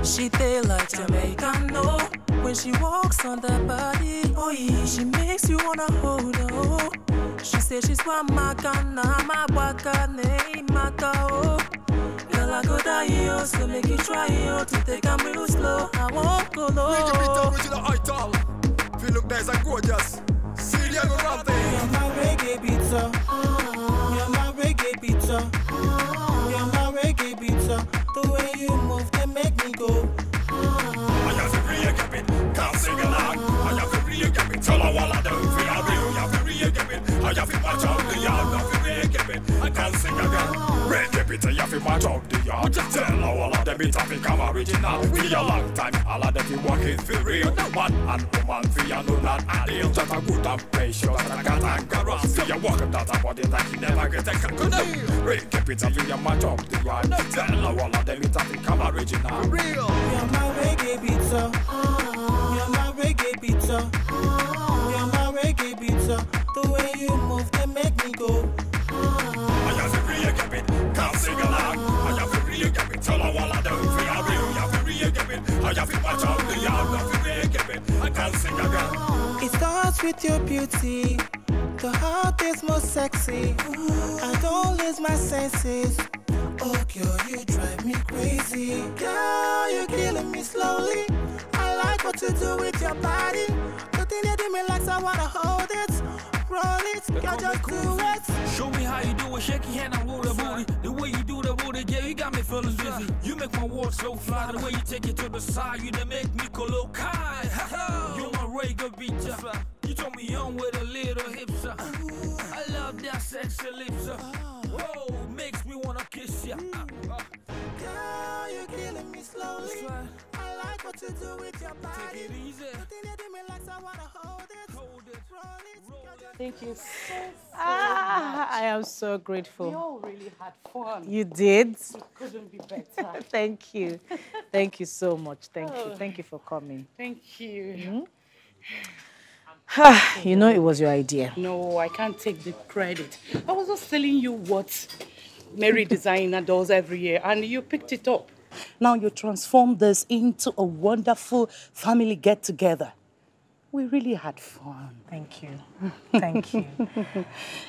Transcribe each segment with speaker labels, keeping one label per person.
Speaker 1: She feel like Jamaican, no. When she walks on the body, oh yeah, she makes you wanna hold her. Oh. She says she's one Makana, my Wakane, Makao. Girl, I go die, yo, so make you try, yo, to take a real slow. I won't go low.
Speaker 2: Make your beat original ital. If you look nice and gorgeous, see you go round there.
Speaker 1: You're my reggae pizza. You're my reggae pizza. You're my reggae pizza. The way you move, they make me go.
Speaker 2: I have to re-get it, can't sing along. I have to re-get it, tell her what I do. Feel real, you have to re-get it. I have to match up the yard, I have to re-get it. I can't sing again. Re-get it, you have to match up the yard. Tell her all of them, it have to come original. For a long time, all of them be working for real. Man and woman, for you know not ideal. Just a good and precious, and I got a garage. See you walking that up, but that you never get a cut. Re-get it, you match up the yard. Tell her all of them, it have to come original. For real.
Speaker 1: You're my reggae pizza. You're my reggae pizza. You're my reggae pizza. The way you move, they make me go.
Speaker 2: I have to re-get it, can't sing along. I have to re-get it, tell her all I do. Feel real, you have to re-get it. I have to match up the yard, I have to re-get it. I can't sing again.
Speaker 1: It starts with your beauty. The heart is more sexy. I don't lose my senses. Oh girl, you drive me crazy. Girl, you're killing me slowly. I like what you do with your body. The thing you do me like I wanna hold it. Roll it, girl, just do it.
Speaker 3: Show me how you do it, shake your hand and roll the booty. The way you do the booty, yeah, you got me feeling dizzy. You make my walk so fly, the way you take it to the side, you done make me colokai. You my reggae beater. You told me young with a little hips. I love that sexy lips. Whoa, makes me wanna kiss ya.
Speaker 1: Girl, you're killing me slowly. I like what you do with your body.
Speaker 3: Take it easy.
Speaker 1: The thing you do me like I wanna hold it. Roll it, girl, just
Speaker 4: Thank you I am so grateful.
Speaker 5: We all really had fun.
Speaker 4: You did?
Speaker 5: It couldn't be better.
Speaker 4: Thank you. Thank you so much. Thank you. Thank you for coming.
Speaker 5: Thank you.
Speaker 4: You know it was your idea.
Speaker 5: No, I can't take the credit. I was just telling you what Mary Designer does every year, and you picked it up. Now you transform this into a wonderful family get-together. We really had fun.
Speaker 4: Thank you. Thank you.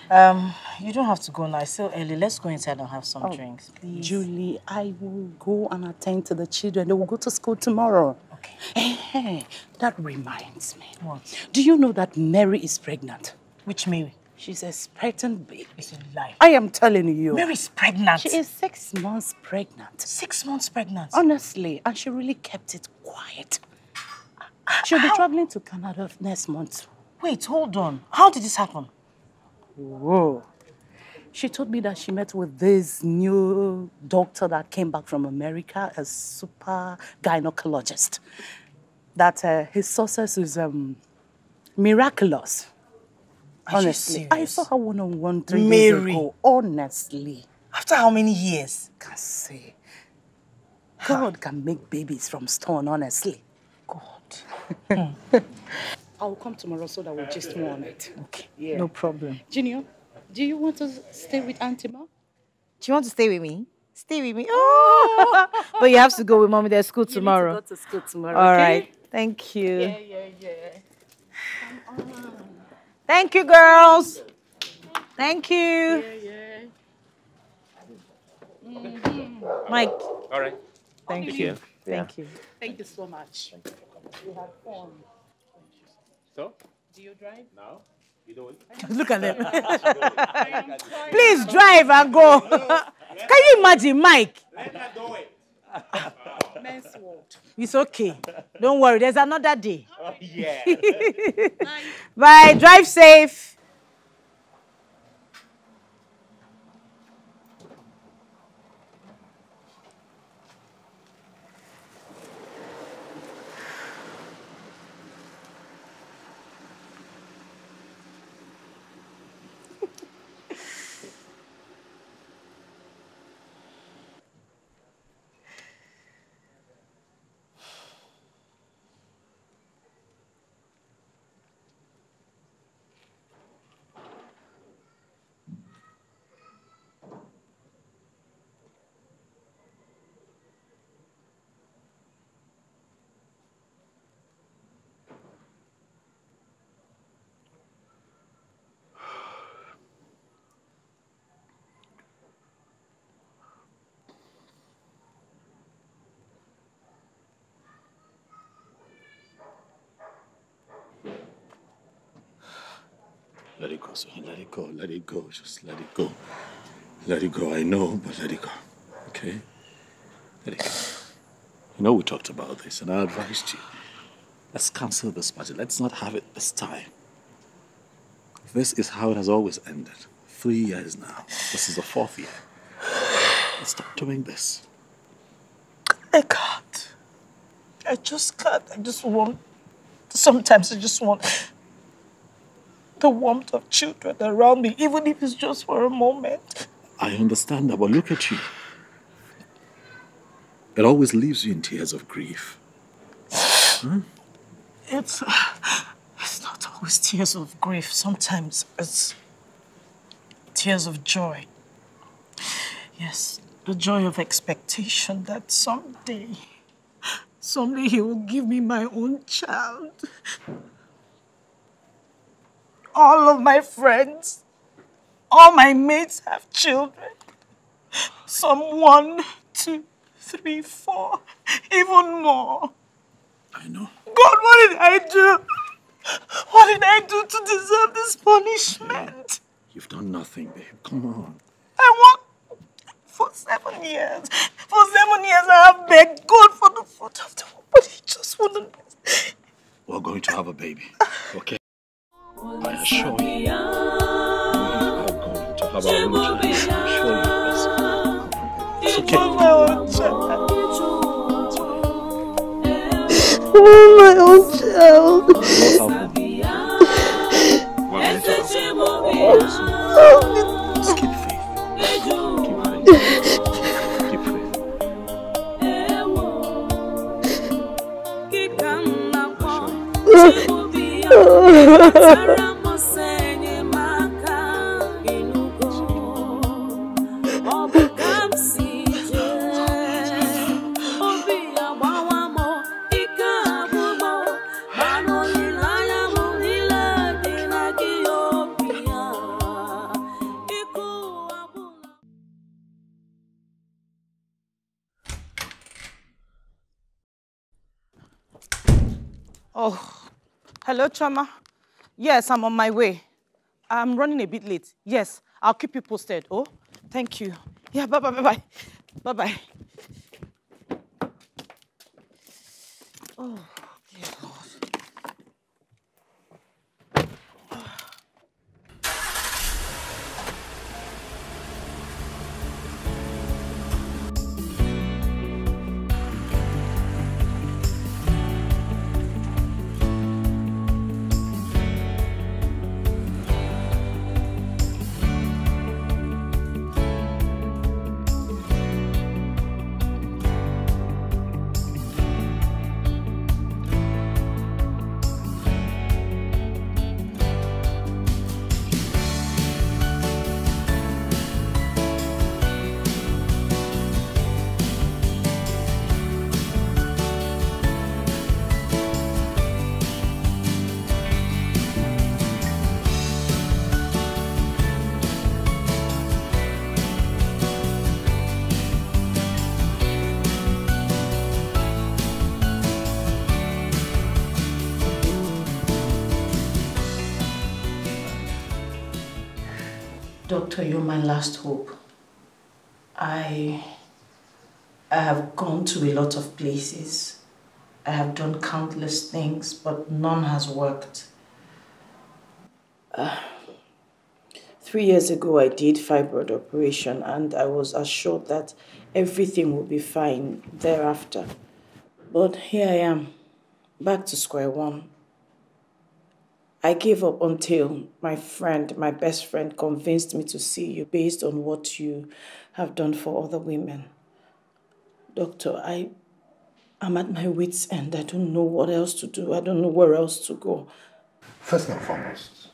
Speaker 4: You don't have to go now. It's still early. Let's go inside and have some drinks, please.
Speaker 5: Julie, I will go and attend to the children. They will go to school tomorrow.
Speaker 4: Okay.
Speaker 5: Hey, that reminds me.
Speaker 4: What?
Speaker 5: Do you know that Mary is pregnant?
Speaker 4: Which Mary?
Speaker 5: She's expecting baby.
Speaker 4: It's a lie.
Speaker 5: I am telling you.
Speaker 4: Mary's pregnant.
Speaker 5: She is 6 months pregnant.
Speaker 4: 6 months pregnant.
Speaker 5: Honestly, and she really kept it quiet. She'll be traveling to Canada next month.
Speaker 4: Wait, hold on. How did this happen?
Speaker 5: Whoa. She told me that she met with this new doctor that came back from America, a super gynecologist. That his success is miraculous. Honestly, I saw her one-on-one 3 days ago. Honestly.
Speaker 4: After how many years?
Speaker 5: Can't say. God can make babies from stone, honestly.
Speaker 4: God.
Speaker 5: I'll come tomorrow so that we'll just more on it.
Speaker 4: Okay,
Speaker 5: Yeah.
Speaker 4: no problem.
Speaker 5: Junior, do you want to stay with Auntie Ma?
Speaker 6: Do you want to stay with me? Stay with me. Oh! But you have to go with mommy. There's school tomorrow.
Speaker 5: You need to go to school tomorrow.
Speaker 6: All
Speaker 5: okay?
Speaker 6: right. Thank you.
Speaker 5: Yeah. Come on.
Speaker 6: Thank you, girls. Thank you.
Speaker 5: Yeah.
Speaker 6: Mike.
Speaker 7: All right.
Speaker 6: Thank you. Thank you.
Speaker 5: Thank you so much. We had fun.
Speaker 7: So?
Speaker 5: Do you drive?
Speaker 7: Now? You do it?
Speaker 6: Look at them. Please drive and go. Can you imagine, Mike?
Speaker 7: Let her do it.
Speaker 5: Men's world.
Speaker 6: It's okay. Don't worry. There's another day.
Speaker 7: Oh, yeah.
Speaker 6: Bye. Drive safe.
Speaker 2: Let it go, son. Let it go. Let it go. Just let it go. Let it go. I know, but let it go. Okay? Let it go. You know we talked about this, and I advised you. Let's cancel this party. Let's not have it this time. This is how it has always ended. 3 years now. This is the 4th year. Let's stop doing this.
Speaker 4: I can't. I just can't. I just want... Sometimes I just want the warmth of children around me, even if it's just for a moment.
Speaker 2: I understand that, but look at you. It always leaves you in tears of grief. Huh?
Speaker 4: It's not always tears of grief. Sometimes it's tears of joy. Yes, the joy of expectation that someday he will give me my own child. All of my friends, all my mates have children. Some 1, 2, 3, 4, even more.
Speaker 2: I know.
Speaker 4: God, what did I do? What did I do to deserve this punishment?
Speaker 2: You've done nothing, babe. Come on.
Speaker 4: I want... For 7 years. For 7 years I have begged God for the fruit of the womb, but he just wouldn't...
Speaker 2: We're going to have a baby, okay? I assure you. We are going to have our own child. I assure you this. It's okay.
Speaker 4: My own child. My own child.
Speaker 2: We'll have them. We're going to have them. Just keep faith. Keep faith.
Speaker 5: Oh, hello, Chama. Yes, I'm on my way. I'm running a bit late. Yes, I'll keep you posted. Oh, thank you. Yeah, bye-bye, bye-bye. Bye-bye. Oh, dear Lord.
Speaker 4: Doctor, you're my last hope. I have gone to a lot of places. I have done countless things, but none has worked. 3 years ago, I did fibroid operation and I was assured that everything would be fine thereafter. But here I am, back to square one. I gave up until my best friend, convinced me to see you based on what you have done for other women. Doctor, I'm at my wit's end. I don't know what else to do. I don't know where else to go.
Speaker 8: First and foremost,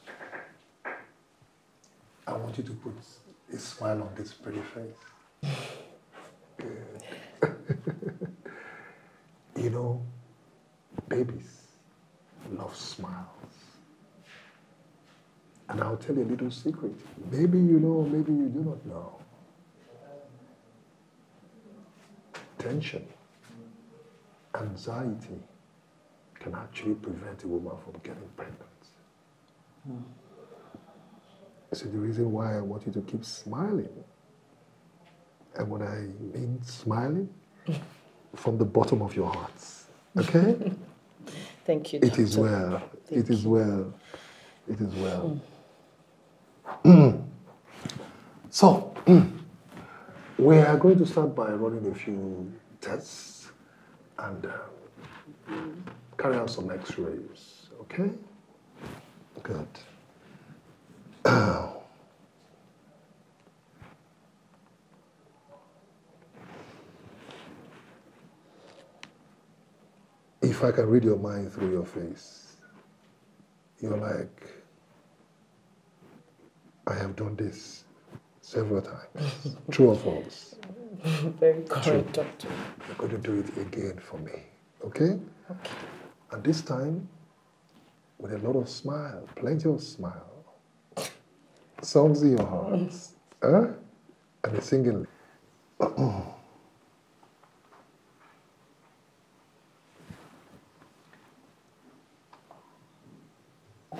Speaker 8: I want you to put a smile on this pretty face. Good. You know, babies love smiles. And I'll tell you a little secret. Maybe you know, maybe you do not know. Tension, anxiety can actually prevent a woman from getting pregnant. See, the reason why I want you to keep smiling, and when I mean smiling, from the bottom of your hearts, okay?
Speaker 4: Thank you,
Speaker 8: It
Speaker 4: doctor.
Speaker 8: is well. It is well. It is well. So, we are going to start by running a few tests and carry out some x-rays, okay? Good. If I can read your mind through your face, you're like, I have done this several times. True or false?
Speaker 4: Very correct, doctor.
Speaker 8: You're going to do it again for me, okay?
Speaker 4: Okay.
Speaker 8: And this time, with a lot of smile, plenty of smile. Songs in your heart, huh? And a singing. What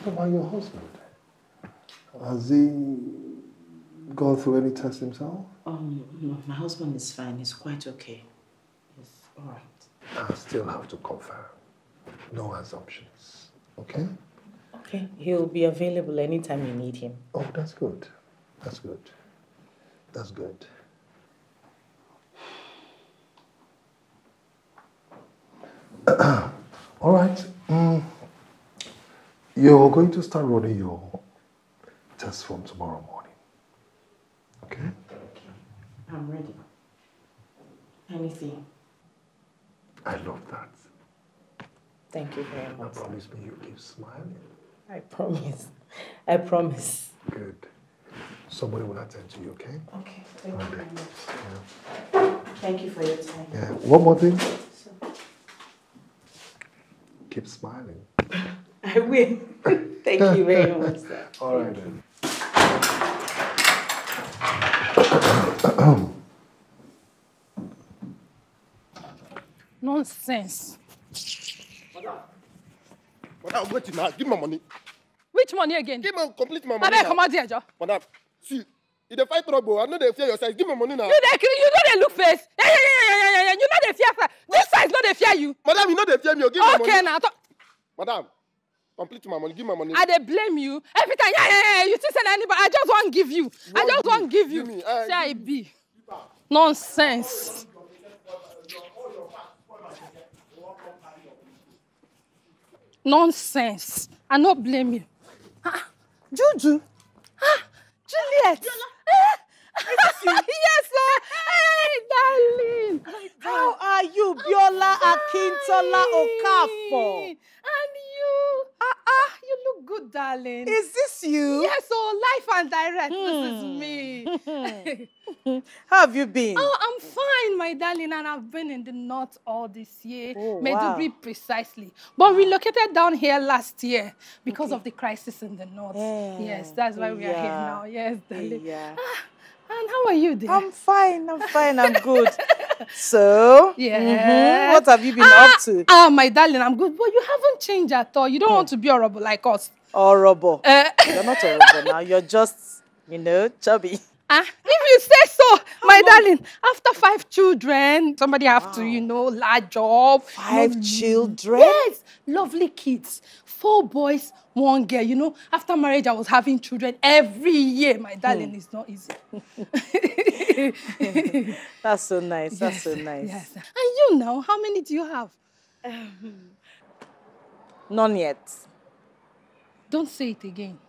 Speaker 8: about your husband? Has he gone through any tests himself?
Speaker 4: No, my husband is fine. He's quite okay. He's all right.
Speaker 8: I still have to confirm. No assumptions, okay?
Speaker 4: Okay. He'll be available anytime you need him.
Speaker 8: Oh, that's good. That's good. That's good. All right. You're going to start running your test form tomorrow morning. Okay?
Speaker 4: I'm ready. Anything.
Speaker 8: I love that.
Speaker 4: Thank you very
Speaker 8: Now
Speaker 4: much.
Speaker 8: promise me you'll keep smiling.
Speaker 4: I promise. I promise.
Speaker 8: Good. Somebody will attend to you, okay?
Speaker 4: Okay. Thank you very
Speaker 8: Okay.
Speaker 4: much.
Speaker 8: Yeah.
Speaker 4: Thank you for your time.
Speaker 8: Yeah. One more thing. Keep smiling.
Speaker 4: I will. Thank you very much, sir.
Speaker 8: All right then.
Speaker 9: Nonsense.
Speaker 7: Madam, wait now. Give me my money.
Speaker 9: Which money again?
Speaker 7: Give me complete my
Speaker 9: I
Speaker 7: money.
Speaker 9: beg,
Speaker 7: now.
Speaker 9: come out here, Joe.
Speaker 7: Madam, see, if they fight trouble, I know they fear your size. Give me money now.
Speaker 9: You know they look face. Yeah. You know they fear. This size know they fear you.
Speaker 7: Madam, you know they fear me. Give me
Speaker 9: Okay,
Speaker 7: money.
Speaker 9: now.
Speaker 7: Madam, complete my money. Give me my money.
Speaker 9: I they blame you. Every time, yeah. You think say anybody, I just want give you. I just want give you.
Speaker 7: Give me,
Speaker 9: Say I be. Nonsense. Nonsense. I not blame you. Juju. Juliet. Yes, sir. Hey, darling.
Speaker 6: How are you, Biola Akintola Okafor?
Speaker 9: And you. You look good, darling.
Speaker 6: Is this you?
Speaker 9: Yes, so life and direct. This is me.
Speaker 6: How have you been?
Speaker 9: Oh, I'm fine, my darling, and I've been in the north all this year.
Speaker 6: Oh,
Speaker 9: Maiduguri
Speaker 6: wow.
Speaker 9: precisely. But relocated down here last year because of the crisis in the north.
Speaker 6: Yeah.
Speaker 9: Yes, that's why we are here
Speaker 6: Yeah.
Speaker 9: now. Yes, darling.
Speaker 6: Yeah.
Speaker 9: And how are you there?
Speaker 6: I'm fine, I'm good. So,
Speaker 9: Yeah.
Speaker 6: what have you been up to?
Speaker 9: My darling, I'm good. But you haven't changed at all. You don't want to be horrible like us.
Speaker 6: Horrible. You're not horrible now, you're just, chubby.
Speaker 9: If you say so, my darling, after 5 children, somebody have to, large job.
Speaker 6: 5 children?
Speaker 9: Yes, lovely kids. 4 boys, 1 girl. After marriage, I was having children every year. My darling, it's not easy.
Speaker 6: That's so nice, that's so nice.
Speaker 9: Yes. And you now, how many do you have?
Speaker 6: None yet.
Speaker 9: Don't say it again.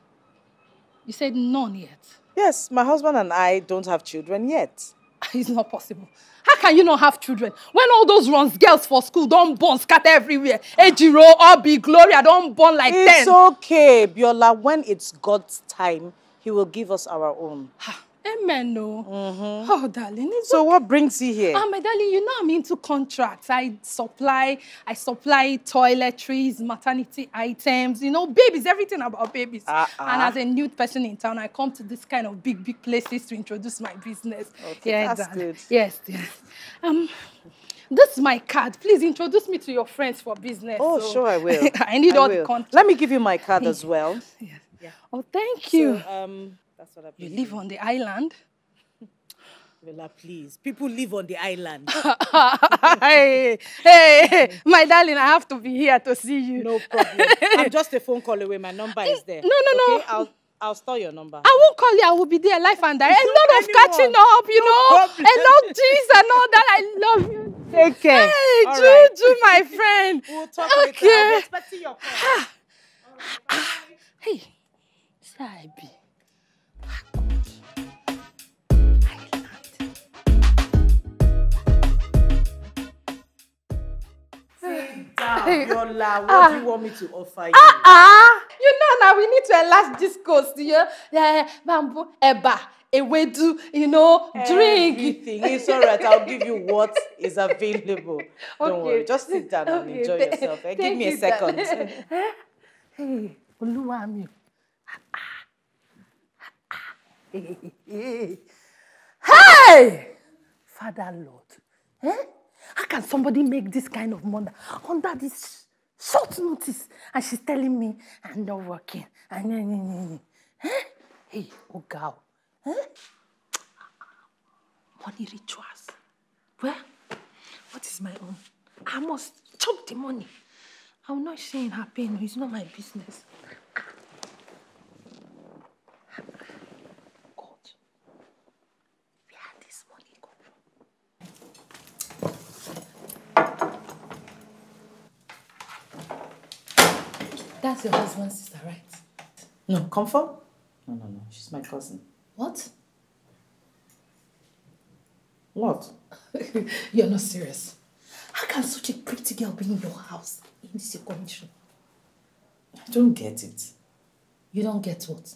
Speaker 9: You said none yet.
Speaker 6: Yes, my husband and I don't have children yet.
Speaker 9: It's not possible. How can you not have children? When all those runs girls for school don't born, scatter everywhere. Ejiro, Obi, Gloria don't born like 10.
Speaker 6: It's okay, Biola. When it's God's time, He will give us our own.
Speaker 9: Amen, no. Oh, darling.
Speaker 6: So what brings you here?
Speaker 9: My darling, I'm into contracts. I supply toiletries, maternity items, babies, everything about babies. And as a new person in town, I come to this kind of big places to introduce my business.
Speaker 6: Okay,
Speaker 9: Yeah,
Speaker 6: that's
Speaker 9: darling.
Speaker 6: good.
Speaker 9: Yes. This is my card. Please introduce me to your friends for business.
Speaker 6: Oh,
Speaker 9: So
Speaker 6: sure, I will.
Speaker 9: I need all the
Speaker 6: will.
Speaker 9: contracts.
Speaker 6: Let me give you my card as well.
Speaker 9: Yeah. Oh, thank you.
Speaker 6: So, That's what I
Speaker 9: You
Speaker 6: believe.
Speaker 9: live on the island?
Speaker 6: Bella, please. People live on the island.
Speaker 9: hey, my darling, I have to be here to see you.
Speaker 6: No problem. I'm just a phone call away. My number is there.
Speaker 9: No.
Speaker 6: Okay, I'll store your number.
Speaker 9: I won't call you. I will be there, life and direct. A lot of catching up, you know.
Speaker 6: problem.
Speaker 9: A lot of things and all that. I love you.
Speaker 6: Take care.
Speaker 9: Hey,
Speaker 6: All
Speaker 9: Juju, my friend.
Speaker 6: We'll talk later. I'll be expecting your call.
Speaker 9: Hey, Saibi.
Speaker 6: Sit down, Yola. What do you want me to offer you?
Speaker 9: You know now we need to enlarge this coast, yeah, bamboo, eba, ewedu, you know, drink.
Speaker 6: Everything. It's all right. I'll give you what is available. Don't
Speaker 9: Okay.
Speaker 6: worry. Just sit down and enjoy yourself. Give me a second.
Speaker 9: Hey, Oluwami. Hey! Father Lord, how can somebody make this kind of money under this short notice? And she's telling me I'm not working. Hey, oh girl. Money rituals. Well, what is my own? I must chop the money. I'm not saying her pain. It's not my business. God, where did this money come from? That's your husband's sister, right?
Speaker 6: No, Comfort? No. She's my cousin.
Speaker 9: What?
Speaker 6: What?
Speaker 9: You're not serious. How can such a pretty girl be in your house in this condition?
Speaker 6: I don't get it.
Speaker 9: You don't get what?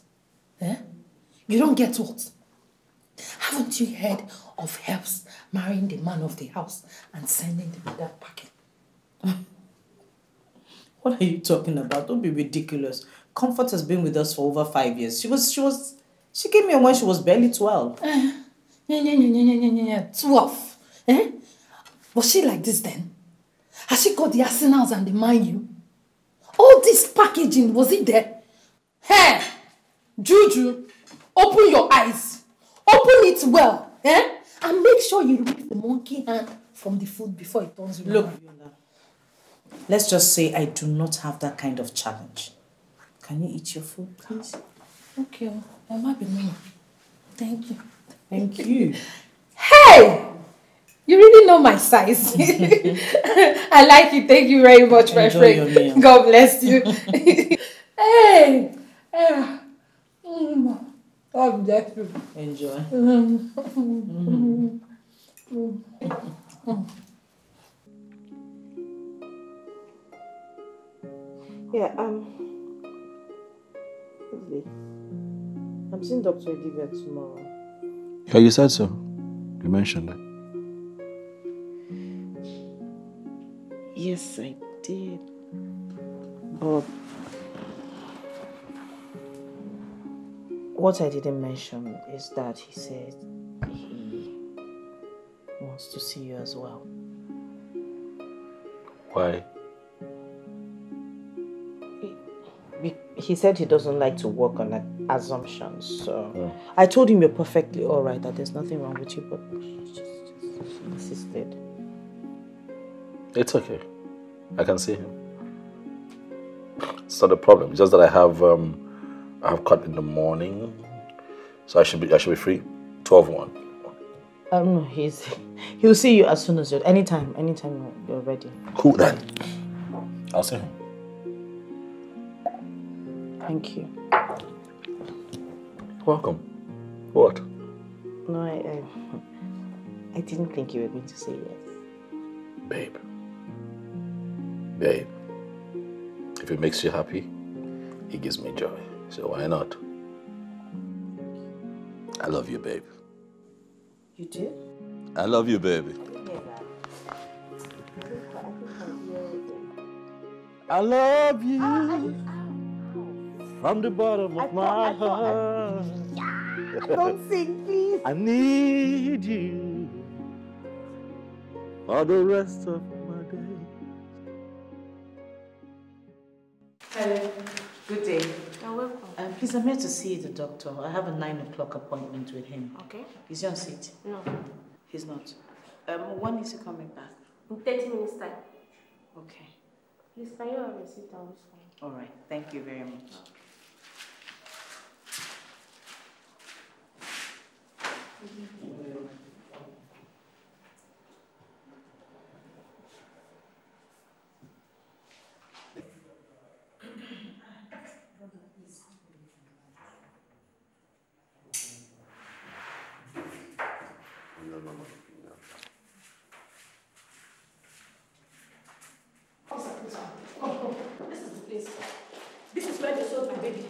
Speaker 9: You don't get what? Haven't you heard of helps marrying the man of the house and sending them that packet?
Speaker 6: What are you talking about? Don't be ridiculous. Comfort has been with us for over 5 years. She came here when she was barely 12.
Speaker 9: 12. Was she like this then? Has she got the arsenals and the mind you? All this packaging, was it there? Hey, Juju, open your eyes. Open it well. And make sure you remove the monkey hand from the food before it turns you.
Speaker 6: Look, let's just say I do not have that kind of challenge. Can you eat your food, please?
Speaker 9: Okay, I might be me. Thank you.
Speaker 6: Thank you.
Speaker 9: Hey! You really know my size. I like it. Thank you very much, my
Speaker 6: Enjoy your meal.
Speaker 9: friend. God bless you. Hey! God bless you.
Speaker 6: Enjoy. Yeah, I'm seeing Dr. Edivia tomorrow.
Speaker 2: Yeah, you said so. You mentioned it.
Speaker 4: Yes, I did. But what I didn't mention is that he said he wants to see you as well.
Speaker 2: Why?
Speaker 4: He said he doesn't like to work on assumptions, so I told him you're perfectly all right, that there's nothing wrong with you, but he just insisted.
Speaker 2: It's okay. I can see him. It's not a problem. It's just that I have cut in the morning, so I should be free. 12:01.
Speaker 4: No, he'll see you as soon as anytime you're ready.
Speaker 2: Cool then. I'll see him.
Speaker 4: Thank you.
Speaker 2: Welcome. What?
Speaker 4: No, I didn't think you were going to say yes.
Speaker 2: Babe. Babe. If it makes you happy, it gives me joy. So why not? I love you, babe.
Speaker 4: You do?
Speaker 2: I love you, baby. I love you from the bottom of my heart.
Speaker 4: Don't sing, please.
Speaker 2: I need you for the rest of my days.
Speaker 4: Hello. Good day.
Speaker 10: You're welcome.
Speaker 4: Please, I'm here to see the doctor. I have a 9 o'clock appointment with him.
Speaker 10: Okay.
Speaker 4: Is he on seat?
Speaker 10: No.
Speaker 4: He's not. When is he coming back?
Speaker 10: In 30 minutes time.
Speaker 4: Okay.
Speaker 10: Please, can you have a seat on this phone?
Speaker 4: All right. Thank you very much.
Speaker 11: This is where they sold my baby.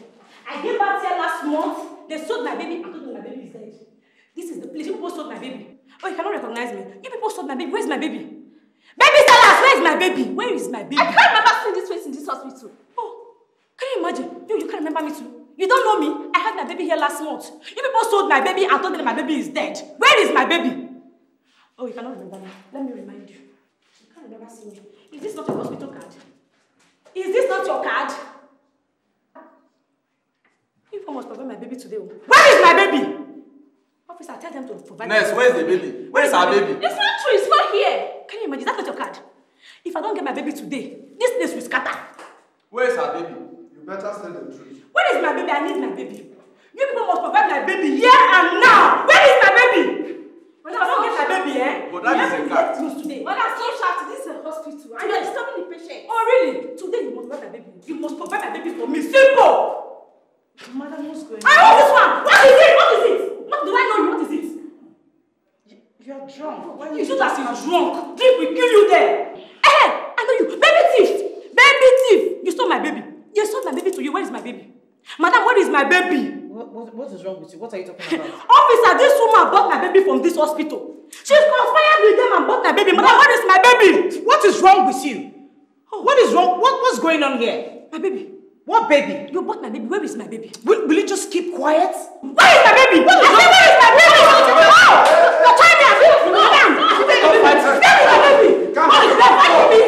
Speaker 11: I gave birth here last month. They sold my baby. I told them my baby is dead. This is the place. You people sold my baby. Oh, you cannot recognize me. You people sold my baby. Where's my baby? Baby sellers, where is my baby? Where is my baby?
Speaker 10: I can't remember seeing this face in this hospital.
Speaker 11: Oh, can you imagine? You can't remember me too. You don't know me. I had my baby here last month. You people sold my baby and told them my baby is dead. Where is my baby? Oh, you cannot remember me. Let me remind you. You can't remember seeing me. Is this not your hospital card? Is this not your card? You people must provide my baby today. Where is my baby? Officer, tell them to provide.
Speaker 12: Nurse, where is the baby? Where is our baby?
Speaker 11: It's not true. It's not here. Can you imagine? That's not your card. If I don't get my baby today, this place will scatter.
Speaker 12: Where is our baby?
Speaker 8: You better say the truth.
Speaker 11: Where is my baby? I need my baby. You people must provide my baby here and now. Where is my baby? When I don't get my baby,
Speaker 12: But that is a card.
Speaker 11: Today.
Speaker 10: Well, that's so sharp. This is a hospital. And you're disturbing the patient.
Speaker 11: Oh, really? Today you must provide my baby. You must provide my baby for me. Simple.
Speaker 4: Madam, what's going on?
Speaker 11: I know this one. What is it? What is it? What do I know you? What is it?
Speaker 4: You're drunk. Why
Speaker 11: You should have been drunk. Drink will kill you there. I know you. Baby thief. Baby thief. You stole my baby. You sold my baby to you. Where is my baby? Madam, where is my baby?
Speaker 4: What is wrong with you? What are you talking about?
Speaker 11: Officer, this woman bought my baby from this hospital. She's conspired with them and bought my baby. Madam, where is my baby?
Speaker 6: What is wrong with you? What is wrong? What's going on here?
Speaker 11: My baby.
Speaker 6: What baby?
Speaker 11: You bought my baby. Where is my baby?
Speaker 6: Will you just keep quiet?
Speaker 11: Where is my baby? Where is my baby? You're trying to abuse me. Madam. Where is my baby? What is that? What is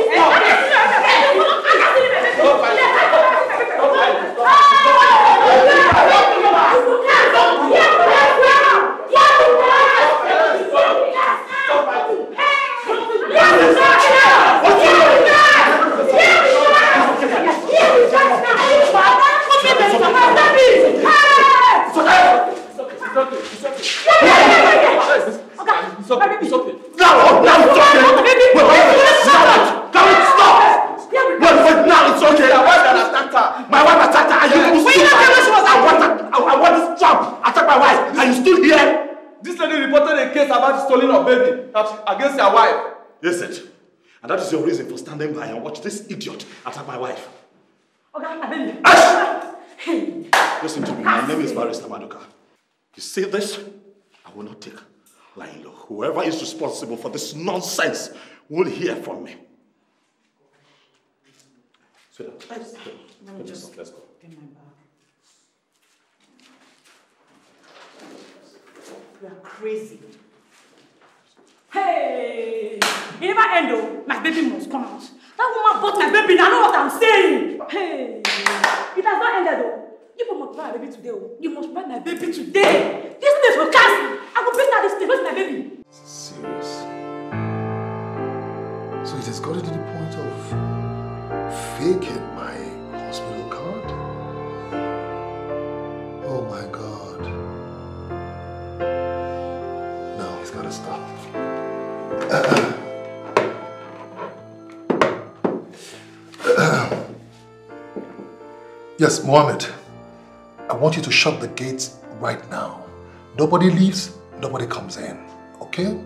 Speaker 12: against your wife.
Speaker 2: Yes, it. And that is your reason for standing by and watch this idiot attack my wife.
Speaker 11: Okay, my baby.
Speaker 2: Listen to me. My name is Barrister Maduka. You see this? I will not take lying low. Whoever is responsible for this nonsense will hear from me. Sweetheart, let's go.
Speaker 4: Get my bag. You are crazy.
Speaker 11: Hey! It never end though. My baby must come out. That woman bought my baby. I know what I'm saying. Hey! It has not ended though. You must buy my baby today. You must buy my baby today. This place will cancel. I will bring out this place. Where's my baby?
Speaker 8: Serious. So it has gotten to the point of faking my hospital card? Oh my God. No, he's gotta stop. Yes, Mohammed. I want you to shut the gates right now. Nobody leaves, nobody comes in, okay?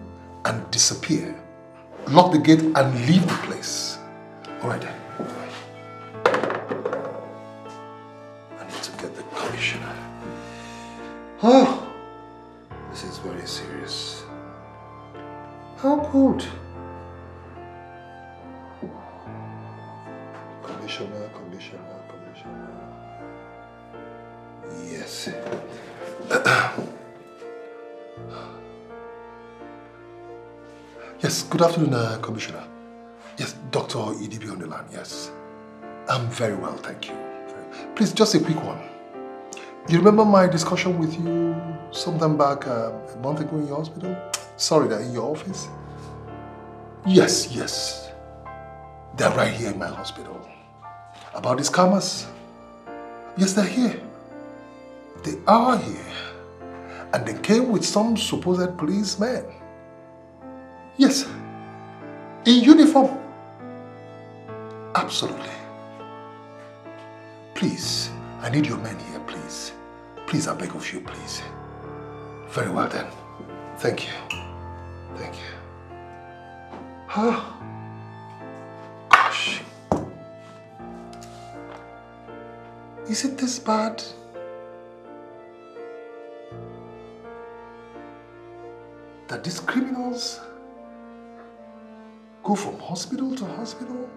Speaker 8: And disappear. Lock the gate and leave the place. All right. I need to get the commissioner. Oh, this is very serious. How good. Commissioner. Yes. Yes, good afternoon, Commissioner. Yes, Dr. EDB on the line, yes. I'm very well, thank you. Please, just a quick one. You remember my discussion with you sometime back a month ago in your hospital? Sorry, in your office? Yes, yes. They're right here in my hospital. About these scammers? Yes, they're here. They are here. And they came with some supposed policemen. Yes. In uniform. Absolutely. Please, I need your men here, please. Please, I beg of you, please. Very well then. Thank you. Thank you. Oh, gosh. Is it this bad? That these criminals go from hospital to hospital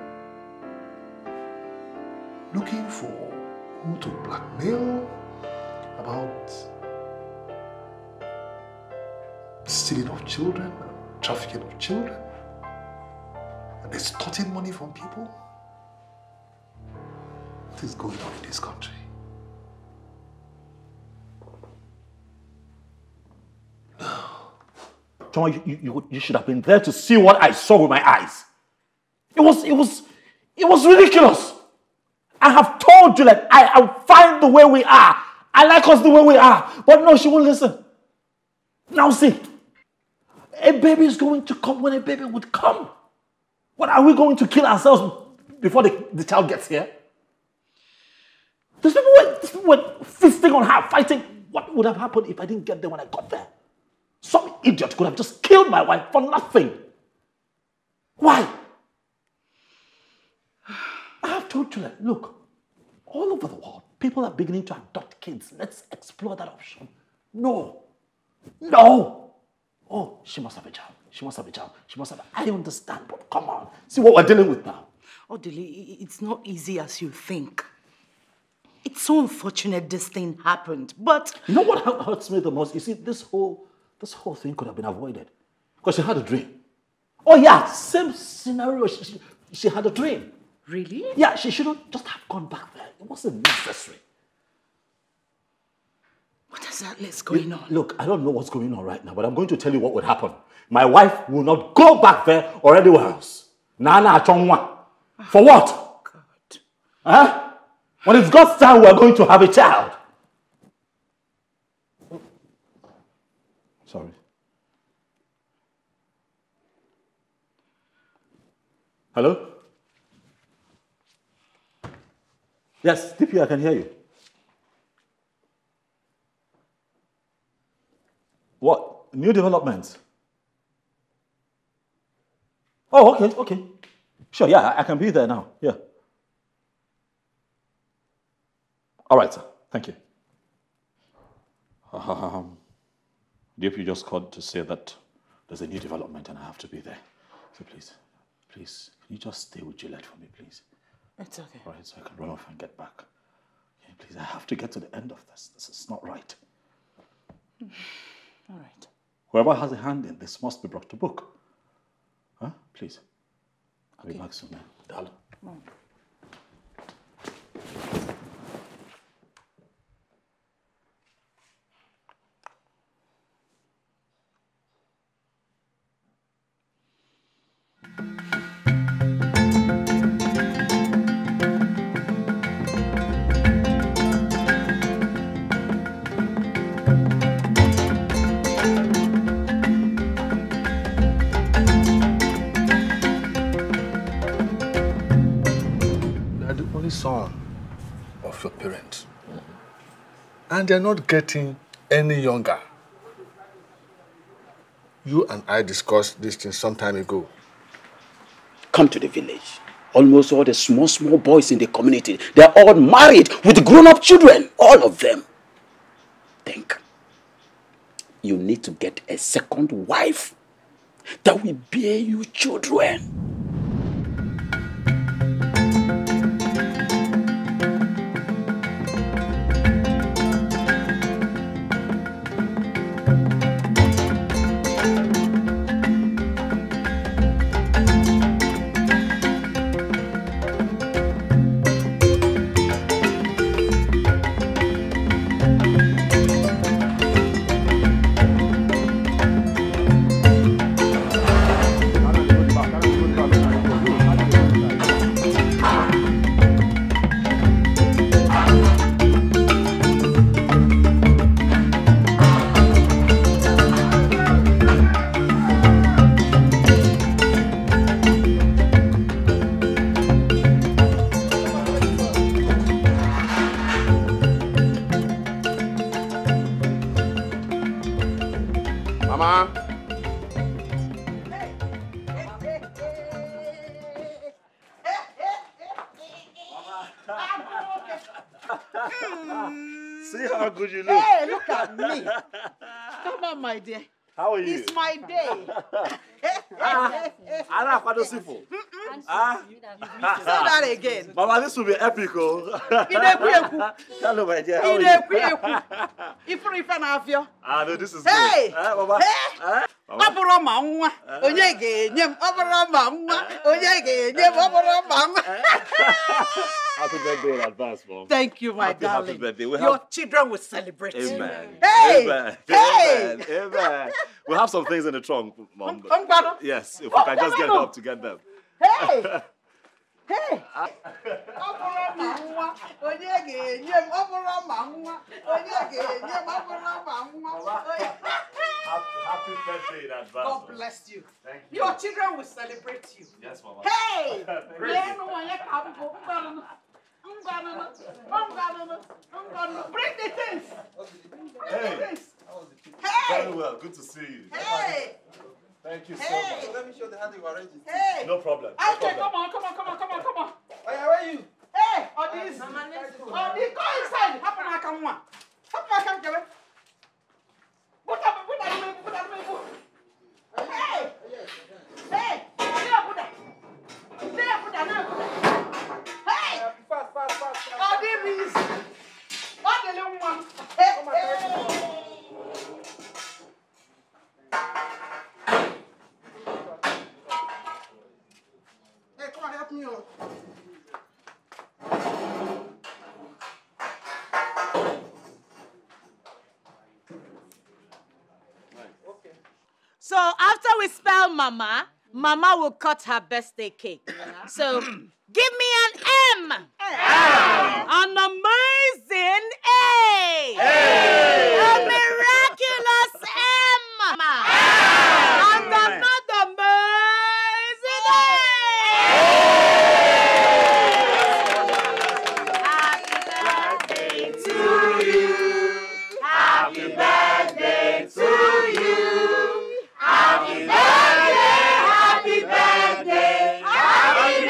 Speaker 8: looking for who to blackmail about stealing of children, trafficking of children, and extorting money from people? What is going on in this country?
Speaker 13: John, you should have been there to see what I saw with my eyes. It was ridiculous. I have told you that I'm fine the way we are. I like us the way we are. But no, she won't listen. Now see, a baby is going to come when a baby would come. What, are we going to kill ourselves before the child gets here? These people were feasting on her, fighting. What would have happened if I didn't get there when I got there? Some idiot could have just killed my wife for nothing. Why? I have told you that, look, all over the world, people are beginning to adopt kids. Let's explore that option. No. No. Oh, she must have a child. She must have a child. She must have I understand, but come on. See what we're dealing with now.
Speaker 5: Odili, it's not easy as you think. It's so unfortunate this thing happened, but...
Speaker 13: You know what hurts me the most? You see, this whole thing could have been avoided. Because she had a dream. Oh yeah, same scenario. She had a dream.
Speaker 5: Really?
Speaker 13: Yeah, she shouldn't just have gone back there. It wasn't necessary.
Speaker 5: What is going on?
Speaker 13: Look, I don't know what's going on right now, but I'm going to tell you what would happen. My wife will not go back there or anywhere else. Nana Chongwa. For what?
Speaker 5: God.
Speaker 13: Huh? When it's God's time, we're going to have a child. Sorry. Hello? Yes, DP, I can hear you. What? New developments? Oh, okay. Sure, yeah, I can be there now. Yeah. All right, sir. Thank you. DP just called to say that there's a new development and I have to be there. So please, can you just stay with Gillette for me, please?
Speaker 5: It's okay.
Speaker 13: All right, so I can run off and get back. Okay, please, I have to get to the end of this. This is not right.
Speaker 5: All right.
Speaker 13: Whoever has a hand in this must be brought to book. Huh? Please. I'll be back soon, man. Darling.
Speaker 8: Son of your parents, and they're not getting any younger. You and I discussed this thing some time ago.
Speaker 14: Come to the village. Almost all the small boys in the community, they're all married with grown-up children, all of them. Think. You need to get a second wife that will bear you children.
Speaker 12: Mama.
Speaker 13: See how good you look.
Speaker 15: Hey, look at me. Come on, my dear.
Speaker 13: How are you?
Speaker 15: It's my day.
Speaker 13: Anna, what does it for?
Speaker 15: Say that again.
Speaker 13: Mama, this will be epic. Hello, my dear. How are you?
Speaker 15: If you have your.
Speaker 13: No, this is
Speaker 15: hey,
Speaker 13: good. Mama.
Speaker 15: Hey, Mama.
Speaker 13: Happy birthday in advance, Mom.
Speaker 15: Thank you, my darling.
Speaker 13: Happy birthday.
Speaker 15: Your children will celebrate.
Speaker 13: Amen.
Speaker 15: Hey!
Speaker 13: Amen.
Speaker 15: Hey!
Speaker 13: Amen. Amen. We'll have some things in the trunk, Mom. Yes, if we can just get help to get them.
Speaker 15: Hey! Hey!
Speaker 13: Happy birthday in advance.
Speaker 15: God bless you.
Speaker 13: Thank you.
Speaker 15: Your children will celebrate you.
Speaker 13: Yes, Mama.
Speaker 15: Hey! Bring the things. Bring the things. Hey!
Speaker 13: Very well. Good to see you.
Speaker 15: Hey!
Speaker 13: Thank you so
Speaker 15: Hey!
Speaker 13: much.
Speaker 12: Let me show them how they arrange it.
Speaker 15: Hey!
Speaker 13: No problem.
Speaker 15: Okay, come on.
Speaker 12: Where are you?
Speaker 15: Hey, on this. Go inside. Happen I can one. Happen I can get. Put that. Hey! Hey! Hey!
Speaker 12: Fast.
Speaker 15: Oh, there is. Oh, the little one. Hey!
Speaker 12: Hey, come on, help me.
Speaker 11: So after we spell Mama, Mama will cut her birthday cake. So give me an M. An amazing A. A miraculous M. And another amazing A. Happy birthday to you. Happy birthday to you. Happy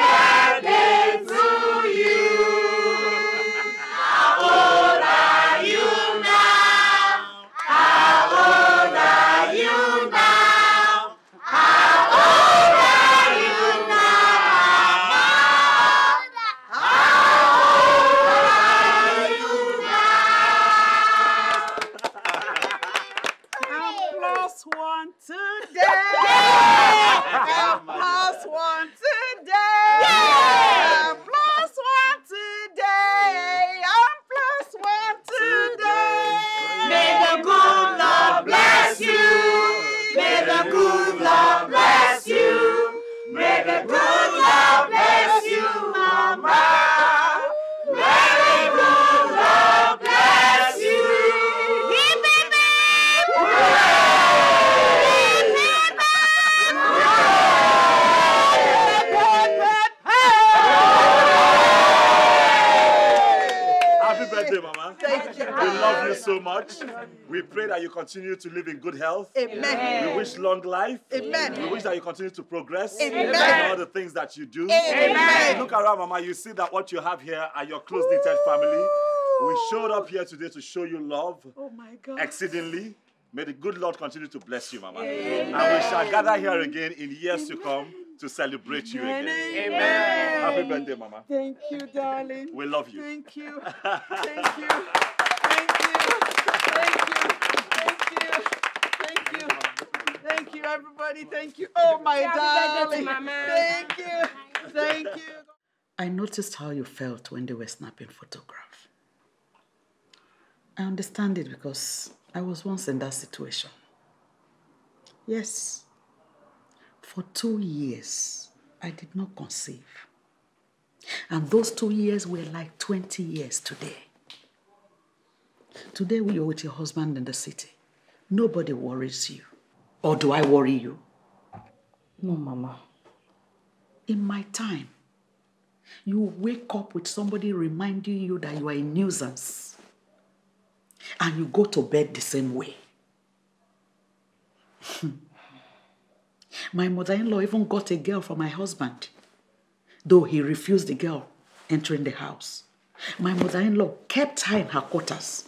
Speaker 11: birthday to you. How old are you now? How old are you now? How old are you now? How old are you now?
Speaker 15: I'm plus one today. I'm plus one today. I'm plus one today. I'm plus one today.
Speaker 11: May the good Lord bless you. May the good Lord bless you. May the good Lord bless you, Mama. May the good Lord bless you. Hip, hip, hip. Hip, hip,
Speaker 13: Happy birthday, Mama.
Speaker 15: Thank you.
Speaker 13: We love you so much. We pray that you continue to live in good health.
Speaker 15: Amen.
Speaker 13: We wish long life.
Speaker 15: Amen.
Speaker 13: We wish that you continue to progress
Speaker 15: Amen.
Speaker 13: in all the things that you do.
Speaker 15: Amen.
Speaker 13: Look around, Mama. You see that what you have here are your close-knitted family. We showed up here today to show you love
Speaker 15: Oh my God.
Speaker 13: exceedingly. May the good Lord continue to bless you, Mama.
Speaker 15: Amen.
Speaker 13: And we shall gather here again in years to come to celebrate you again.
Speaker 15: Amen.
Speaker 13: Happy birthday, Mama.
Speaker 15: Thank you, darling.
Speaker 13: We love you.
Speaker 15: Thank you. Thank you. Thank you. Thank you. Thank you. Thank you, everybody. Thank you. Oh, my darling. Thank you. Thank you.
Speaker 6: I noticed how you felt when they were snapping photographs. I understand it because I was once in that situation. Yes. For 2 years, I did not conceive. And those 2 years were like 20 years today. Today you're with your husband in the city. Nobody worries you. Or do I worry you?
Speaker 4: No, Mama.
Speaker 6: In my time, you wake up with somebody reminding you that you are a nuisance. And you go to bed the same way. My mother-in-law even got a girl for my husband, though he refused the girl entering the house. My mother-in-law kept her in her quarters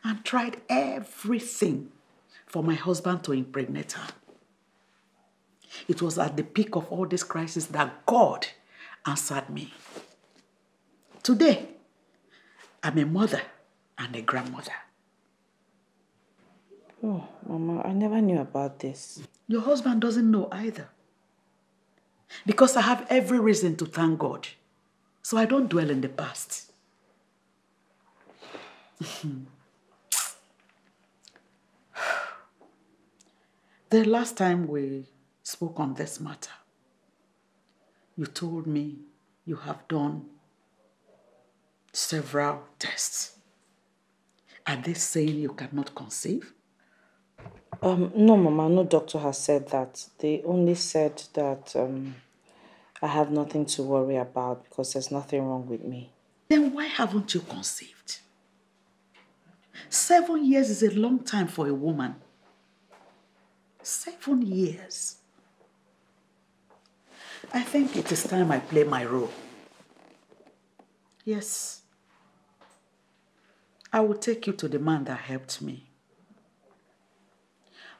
Speaker 6: and tried everything for my husband to impregnate her. It was at the peak of all this crisis that God answered me. Today, I'm a mother and a grandmother.
Speaker 4: Oh, Mama, I never knew about this.
Speaker 6: Your husband doesn't know either. Because I have every reason to thank God. So I don't dwell in the past. The last time we spoke on this matter, you told me you have done several tests. Are they saying you cannot conceive?
Speaker 4: No, Mama, no doctor has said that. They only said that I have nothing to worry about because there's nothing wrong with me.
Speaker 6: Then why haven't you conceived? 7 years is a long time for a woman. 7 years. I think it is time I play my role. Yes. I will take you to the man that helped me.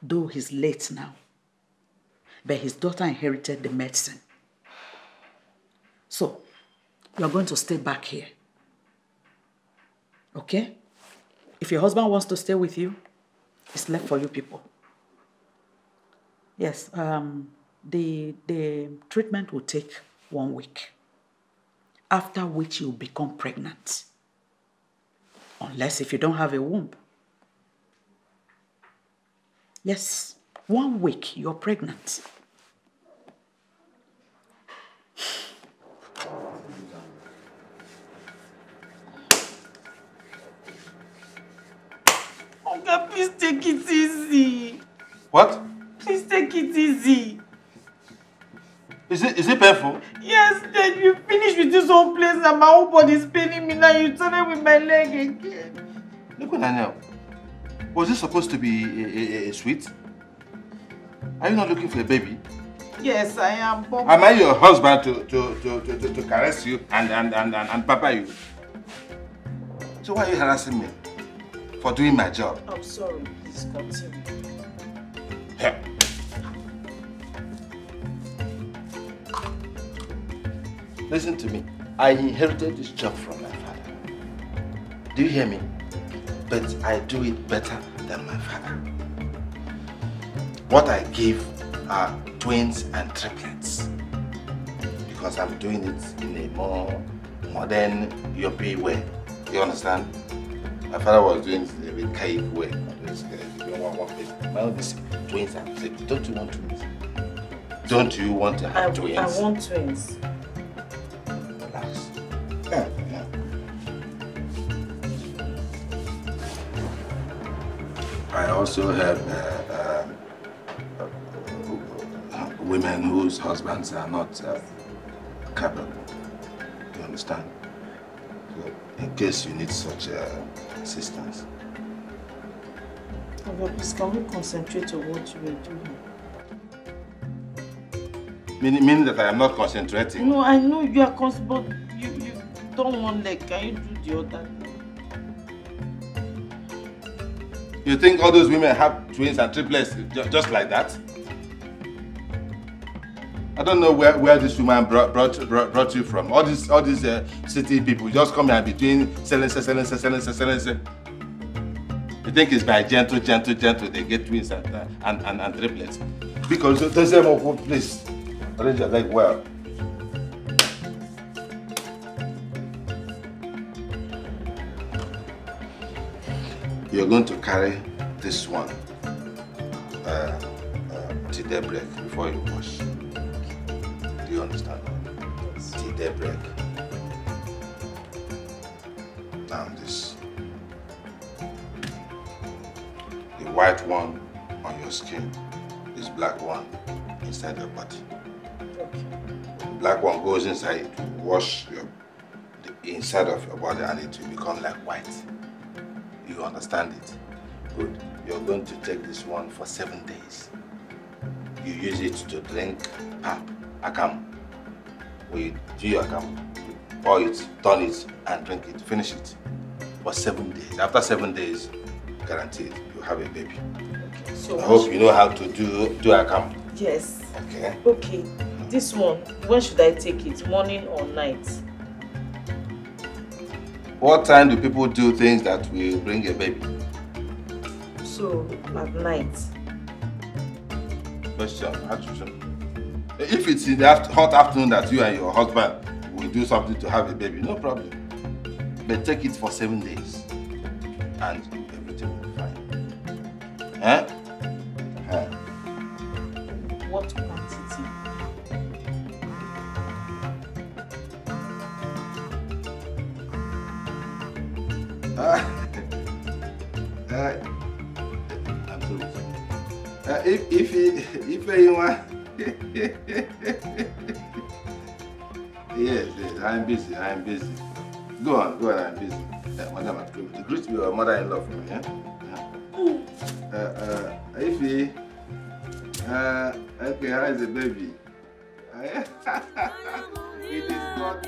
Speaker 6: Though he's late now, but his daughter inherited the medicine. So, you are going to stay back here. Okay? If your husband wants to stay with you, it's left for you people. Yes, the treatment will take 1 week, after which you'll become pregnant. Unless if you don't have a womb. Yes, 1 week, you're pregnant.
Speaker 5: Oga, please take it easy.
Speaker 2: What?
Speaker 5: Please take it easy.
Speaker 2: Is it painful?
Speaker 5: Yes, then you finish with this whole place and my whole body is paining me now. You turn it with my leg again.
Speaker 2: Look what I know. Was this supposed to be a sweet? Are you not looking for a baby?
Speaker 5: Yes, I am. But
Speaker 2: Am I your husband to caress you and papa you? So why are you harassing me for doing my job?
Speaker 4: I'm sorry, please continue.
Speaker 2: Yeah. Listen to me. I inherited this job from my father. Do you hear me? But I do it better than my father. What I give are twins and triplets. Because I'm doing it in a more modern, European way. You understand? My father was doing it in a bit cave way. My own is twins and triplets. Don't you want twins? Don't you want to have twins?
Speaker 4: I want twins.
Speaker 2: Relax. I also have women whose husbands are not capable. You understand? So, in case you need such assistance.
Speaker 4: Okay, please, can we concentrate on what you are doing?
Speaker 2: Meaning that I am not concentrating?
Speaker 4: No, I know you are but you don't want leg. Can you do the other thing?
Speaker 2: You think all those women have twins and triplets just like that? I don't know where this woman brought you from. All these city people just come here and be doing selling. You think it's by gentle they get twins and triplets? Because there's a more place. Arrange your leg well. You're going to carry this one till daybreak before you wash. Do you understand? Till daybreak. Now this. The white one on your skin, this black one inside your body.
Speaker 4: Okay.
Speaker 2: The black one goes inside to wash the inside of your body and it will become like white. You understand it? Good. You're going to take this one for 7 days.
Speaker 16: you use it to drink akam. We do your akam, you pour it, turn it, and drink it, finish it. For 7 days. After 7 days, guaranteed, you have a baby.
Speaker 4: Okay, so
Speaker 16: I hope you know how to do akam.
Speaker 4: Yes.
Speaker 16: Okay.
Speaker 4: Okay. This one, when should I take it? Morning or night?
Speaker 16: What time do people do things that will bring a baby?
Speaker 4: So, at night.
Speaker 16: Question, if it's in the hot afternoon that you and your husband will do something to have a baby, no problem. But take it for 7 days and everything will be fine. Huh? Huh?
Speaker 4: What quantity?
Speaker 16: I'm sorry. If you want, yes, I'm busy. Go on, I'm busy. Madam, greet your mother-in-law for me, yeah? Ify, okay, how is the baby? It is not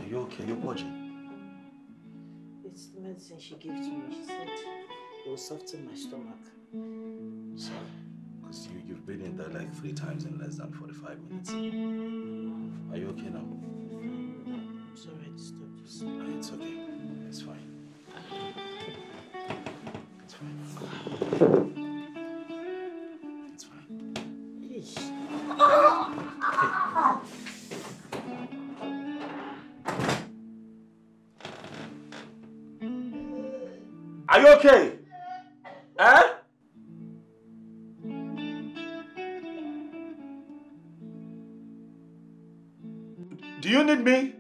Speaker 13: you okay? You're purging.
Speaker 4: It's the medicine she gave to me. She said it will soften my stomach.
Speaker 13: Sorry. Because you've been in there like 3 times in less than 45 minutes. Are you okay now?
Speaker 4: I'm sorry I disturbed you.
Speaker 13: It's okay. It's fine. It's fine. It's fine. Are you okay? Eh? Do you need me?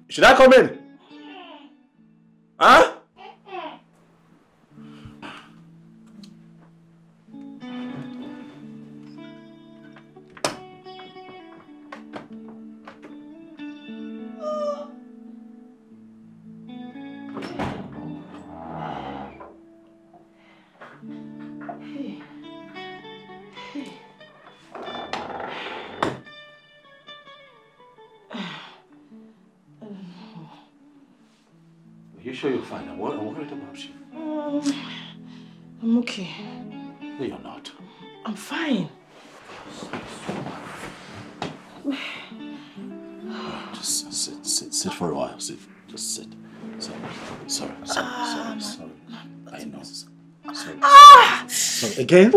Speaker 13: Should I come in? Huh? Are you sure you're fine? I'm worried about you.
Speaker 4: I'm okay.
Speaker 13: No, you're not.
Speaker 4: I'm fine.
Speaker 13: Just sit for a while. Sit. Just sit. Sorry. I know. Sorry. Sorry. Again?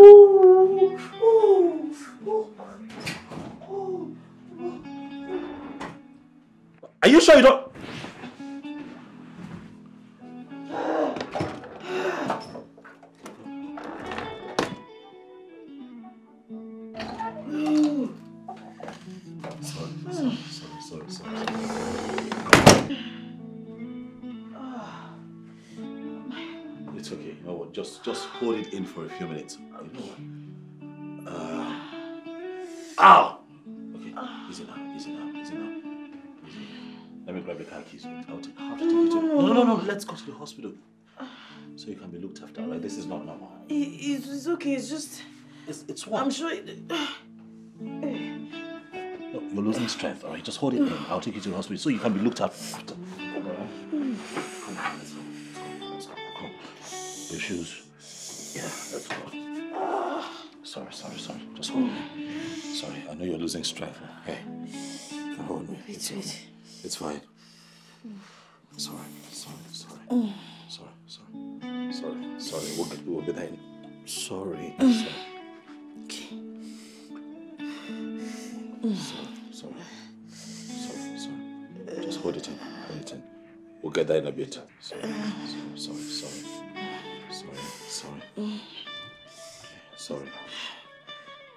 Speaker 13: Are you sure you don't? Sorry. It's okay. You know what? Just hold it in for a few minutes. You know what? Ow! Okay, easy now. Let me grab the car keys. I'll have to take you to... No. Let's go to the hospital. So you can be looked after, right? This is not normal.
Speaker 4: It's okay. It's just...
Speaker 13: It's what?
Speaker 4: I'm sure...
Speaker 13: No, you're losing strength, alright? Just hold it in. I'll take you to the hospital so you can be looked after. Alright? Let's go. Come. Your shoes. Yeah, let's go. Sorry. Just hold me. Sorry, I know you're losing strength. Hey, you can hold me. It's fine. Sorry. We'll be there. Sorry.
Speaker 4: Okay.
Speaker 13: Sorry. Just hold it in. We'll get there in a bit. Sorry.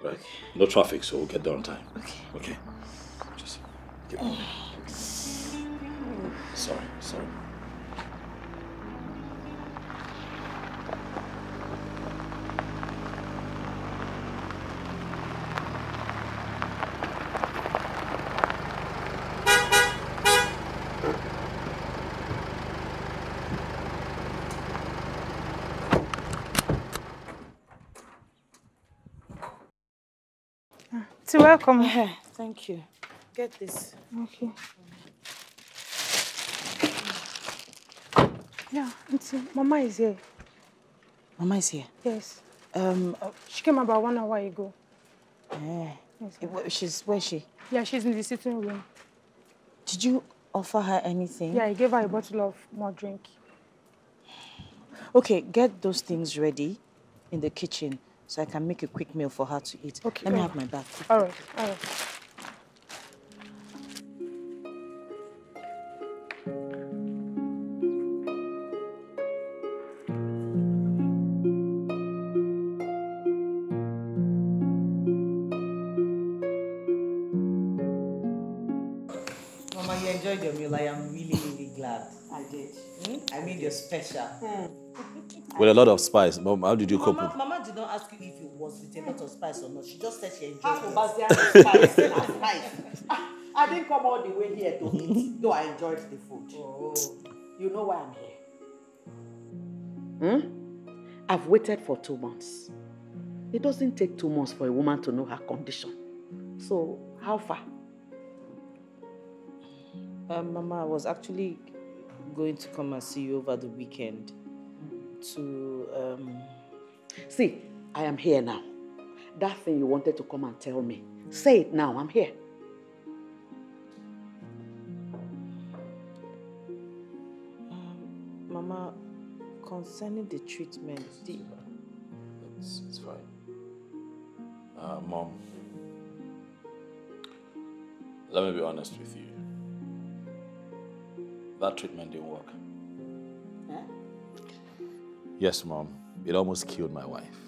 Speaker 13: Right. No traffic, so we'll get there on time. Okay. Just keep moving. Sorry.
Speaker 9: So welcome.
Speaker 4: Thank you. Get this.
Speaker 9: Okay. Yeah, Mama is here.
Speaker 4: Mama is here?
Speaker 9: Yes. She came about 1 hour ago.
Speaker 4: Yes, where is she?
Speaker 9: Yeah, she's in the sitting room.
Speaker 4: Did you offer her anything?
Speaker 9: Yeah, I gave her a bottle of more drink.
Speaker 4: Okay, get those things ready in the kitchen so I can make a quick meal for her to eat.
Speaker 9: Okay.
Speaker 4: Let me have my bag.
Speaker 9: All right.
Speaker 4: Mama, you enjoyed your meal. I am really glad. I did. I mean, you're special.
Speaker 13: With a lot of spice. Mom, how did you cope with it?
Speaker 4: Mama did not ask you if it was with a lot of spice or not. She just said she enjoyed
Speaker 6: Half
Speaker 4: it.
Speaker 6: of us there spice. I didn't come all the way here to eat, though I enjoyed the food. Oh. You know why I'm here? I've waited for 2 months. It doesn't take 2 months for a woman to know her condition. So, how far?
Speaker 4: Mama, I was actually going to come and see you over the weekend to,
Speaker 6: See, I am here now. That thing you wanted to come and tell me, say it now, I'm here.
Speaker 4: Mama, concerning the treatment,
Speaker 13: It's fine. Mom, let me be honest with you. That treatment didn't work.
Speaker 6: Huh?
Speaker 13: Yes, Mom. It almost killed my wife.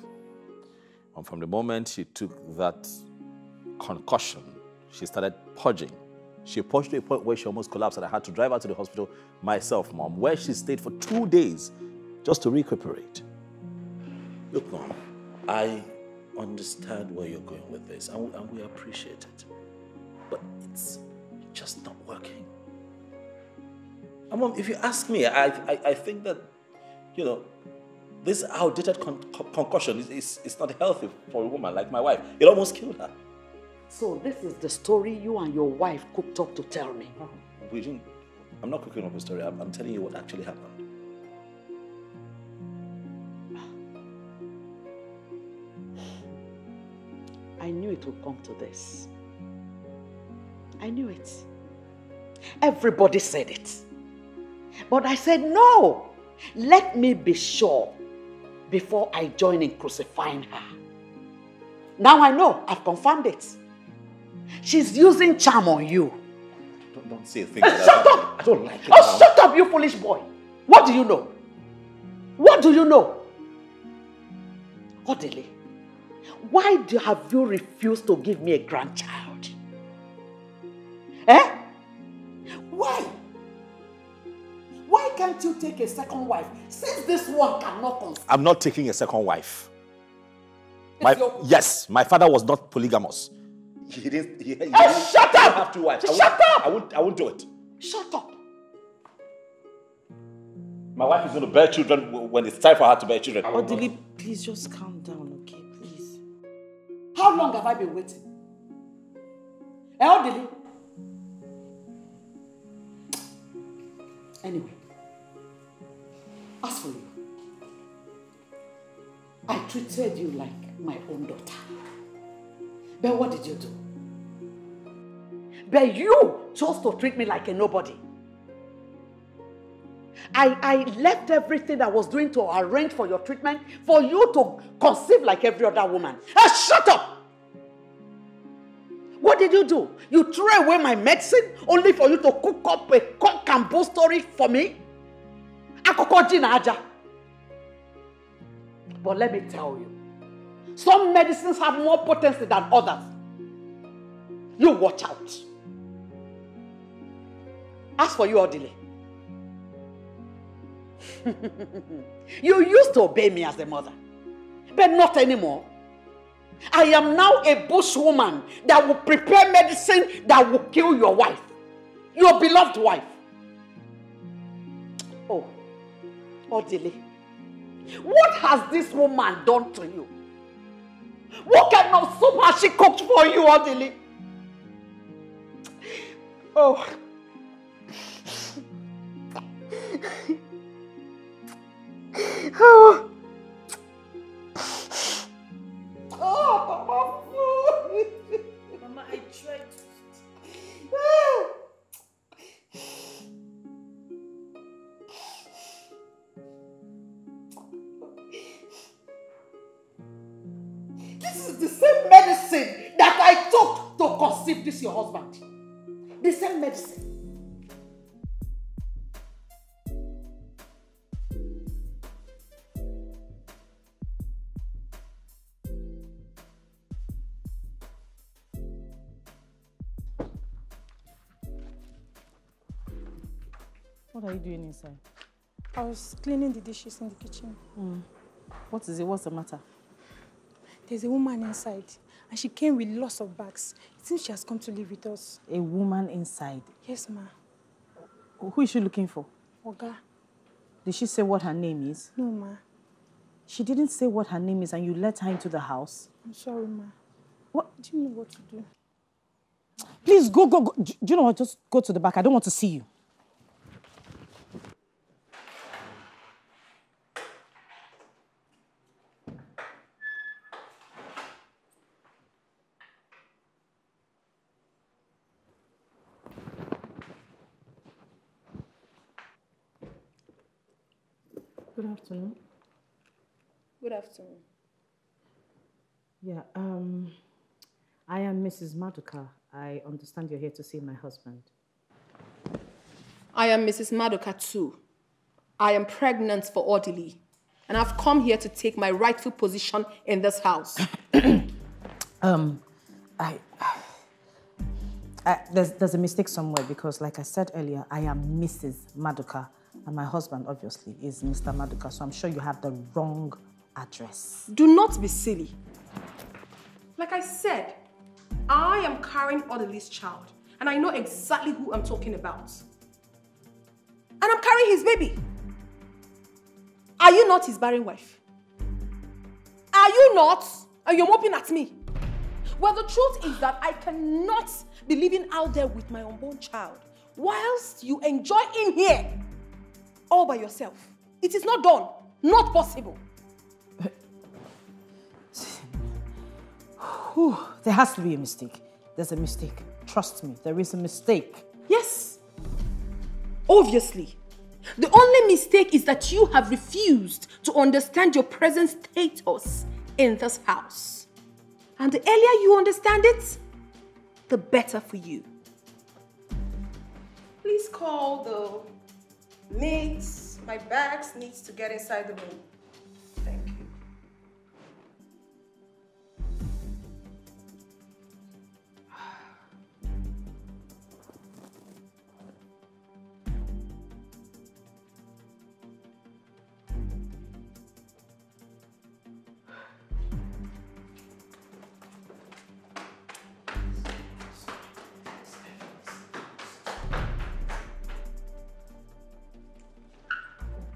Speaker 13: And from the moment she took that concussion, she started purging. She purged to a point where she almost collapsed and I had to drive her to the hospital myself, Mom, where she stayed for 2 days just to recuperate. Look, Mom, I understand where you're going with this and we appreciate it. But it's just not working. And Mom, if you ask me, I think that, you know, this outdated concussion is not healthy for a woman like my wife. It almost killed her.
Speaker 6: So this is the story you and your wife cooked up to tell me?
Speaker 13: I'm not cooking up a story. I'm telling you what actually happened.
Speaker 6: I knew it would come to this. I knew it. Everybody said it. But I said, no, let me be sure before I join in crucifying her. Now I know, I've confirmed it. She's using charm on you.
Speaker 13: Don't say a thing like that.
Speaker 6: Shut up!
Speaker 13: I don't like it.
Speaker 6: Oh, shut up, you foolish boy. What do you know? What do you know? Odile, why have you refused to give me a grandchild? Eh? Why? Why can't you take a second wife since this one cannot conceive?
Speaker 13: I'm not taking a second wife. Yes, my father was not polygamous. He didn't.
Speaker 6: Shut up!
Speaker 13: Have 2 wives.
Speaker 6: Shut up!
Speaker 13: I won't do it.
Speaker 6: Shut up!
Speaker 13: My wife is going to bear children when it's time for her to bear children.
Speaker 4: Odile, please just calm down, okay? Please.
Speaker 6: How long have I been waiting? Odile? Anyway, as for you, I treated you like my own daughter. But what did you do? But you chose to treat me like a nobody. I left everything I was doing to arrange for your treatment for you to conceive like every other woman. Shut up! What did you do? You threw away my medicine only for you to cook up a cock and bull story for me? But let me tell you, some medicines have more potency than others. You watch out. As for you, Odile, you used to obey me as a mother, but not anymore. I am now a bushwoman that will prepare medicine that will kill your wife, your beloved wife. Oh, Odile, what has this woman done to you? What kind of soup has she cooked for you, Odile? Oh. Oh. Oh,
Speaker 4: Mama, I tried to.
Speaker 6: This is the same medicine that I took to conceive this your husband. The same medicine.
Speaker 4: What are you doing inside?
Speaker 9: I was cleaning the dishes in the kitchen.
Speaker 4: What is it? What's the matter?
Speaker 9: There's a woman inside, and she came with lots of bags. It seems she has come to live with us.
Speaker 4: A woman inside?
Speaker 9: Yes, ma.
Speaker 4: Who is she looking for?
Speaker 9: Oga.
Speaker 4: Did she say what her name is?
Speaker 9: No, ma.
Speaker 5: She didn't say what her name is and you let her into the house?
Speaker 9: I'm sorry, ma.
Speaker 5: What?
Speaker 9: Do you know what to do?
Speaker 5: Please, go. Do you know what? Just go to the back. I don't want to see you. Good afternoon.
Speaker 9: Good afternoon.
Speaker 5: Yeah, I am Mrs. Maduka. I understand you're here to see my husband.
Speaker 9: I am Mrs. Maduka too. I am pregnant for Odili, and I've come here to take my rightful position in this house.
Speaker 5: There's a mistake somewhere because, like I said earlier, I am Mrs. Maduka, and my husband, obviously, is Mr. Maduka, so I'm sure you have the wrong address.
Speaker 9: Do not be silly. Like I said, I am carrying Odili's child, and I know exactly who I'm talking about. And I'm carrying his baby. Are you not his barren wife? Are you not? And you're moping at me. Well, the truth is that I cannot be living out there with my unborn child whilst you enjoy in here all by yourself. It is not done. Not possible.
Speaker 5: There has to be a mistake. There's a mistake. Trust me, there is a mistake.
Speaker 9: Yes. Obviously. The only mistake is that you have refused to understand your present status in this house. And the earlier you understand it, the better for you. Please call the maids. My bags needs to get inside the room. Thank you.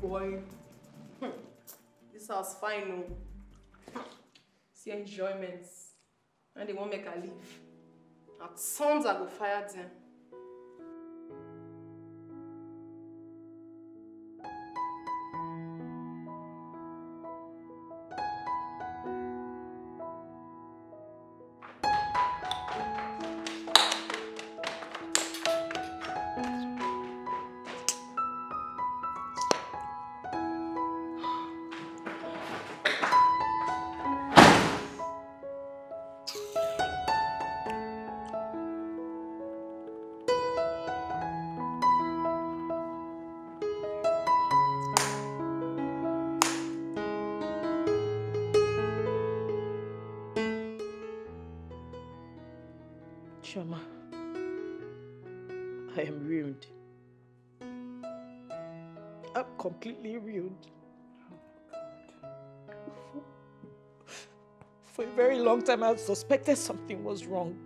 Speaker 9: Boy, this house fine, no. See enjoyments, and they won't make her leave. At sons I go fire them.
Speaker 5: Chioma, I am ruined. I'm completely ruined. For a very long time, I suspected something was wrong.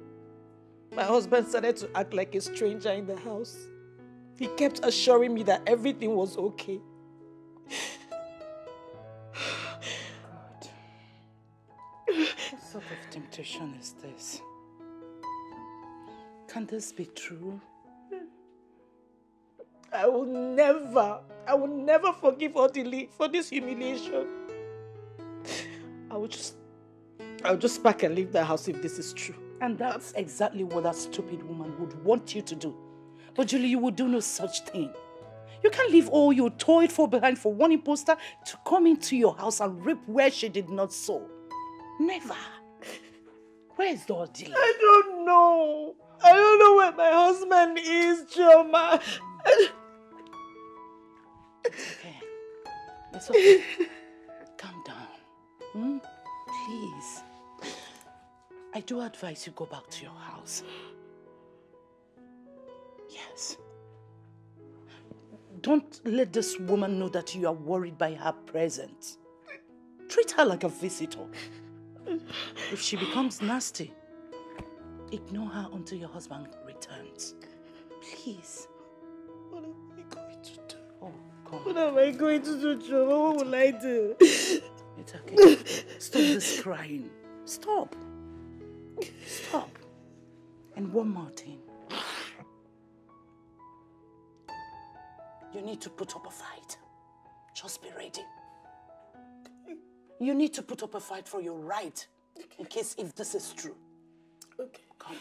Speaker 5: My husband started to act like a stranger in the house. He kept assuring me that everything was okay. God. What sort of temptation is this? Can this be true? I will never forgive Odili for this humiliation. I'll just pack and leave the house if this is true. And that's exactly what that stupid woman would want you to do. But Julie, you would do no such thing. You can't leave all you toiled for behind for one imposter to come into your house and rip where she did not sow. Never. Where is the Odili? I don't know. I don't know where my husband is, Chioma. It's okay. It's okay. Calm down. Please. I do advise you go back to your house. Yes. Don't let this woman know that you are worried by her presence. Treat her like a visitor. If she becomes nasty, ignore her until your husband returns. Please. What am I going to do? Oh, come on. What am I going to do, Chioma? What will I do? It's okay. Stop this crying. Stop. Stop. And one more thing. You need to put up a fight. Just be ready. You need to put up a fight for your right. In case if this is true.
Speaker 9: Okay.
Speaker 5: Come.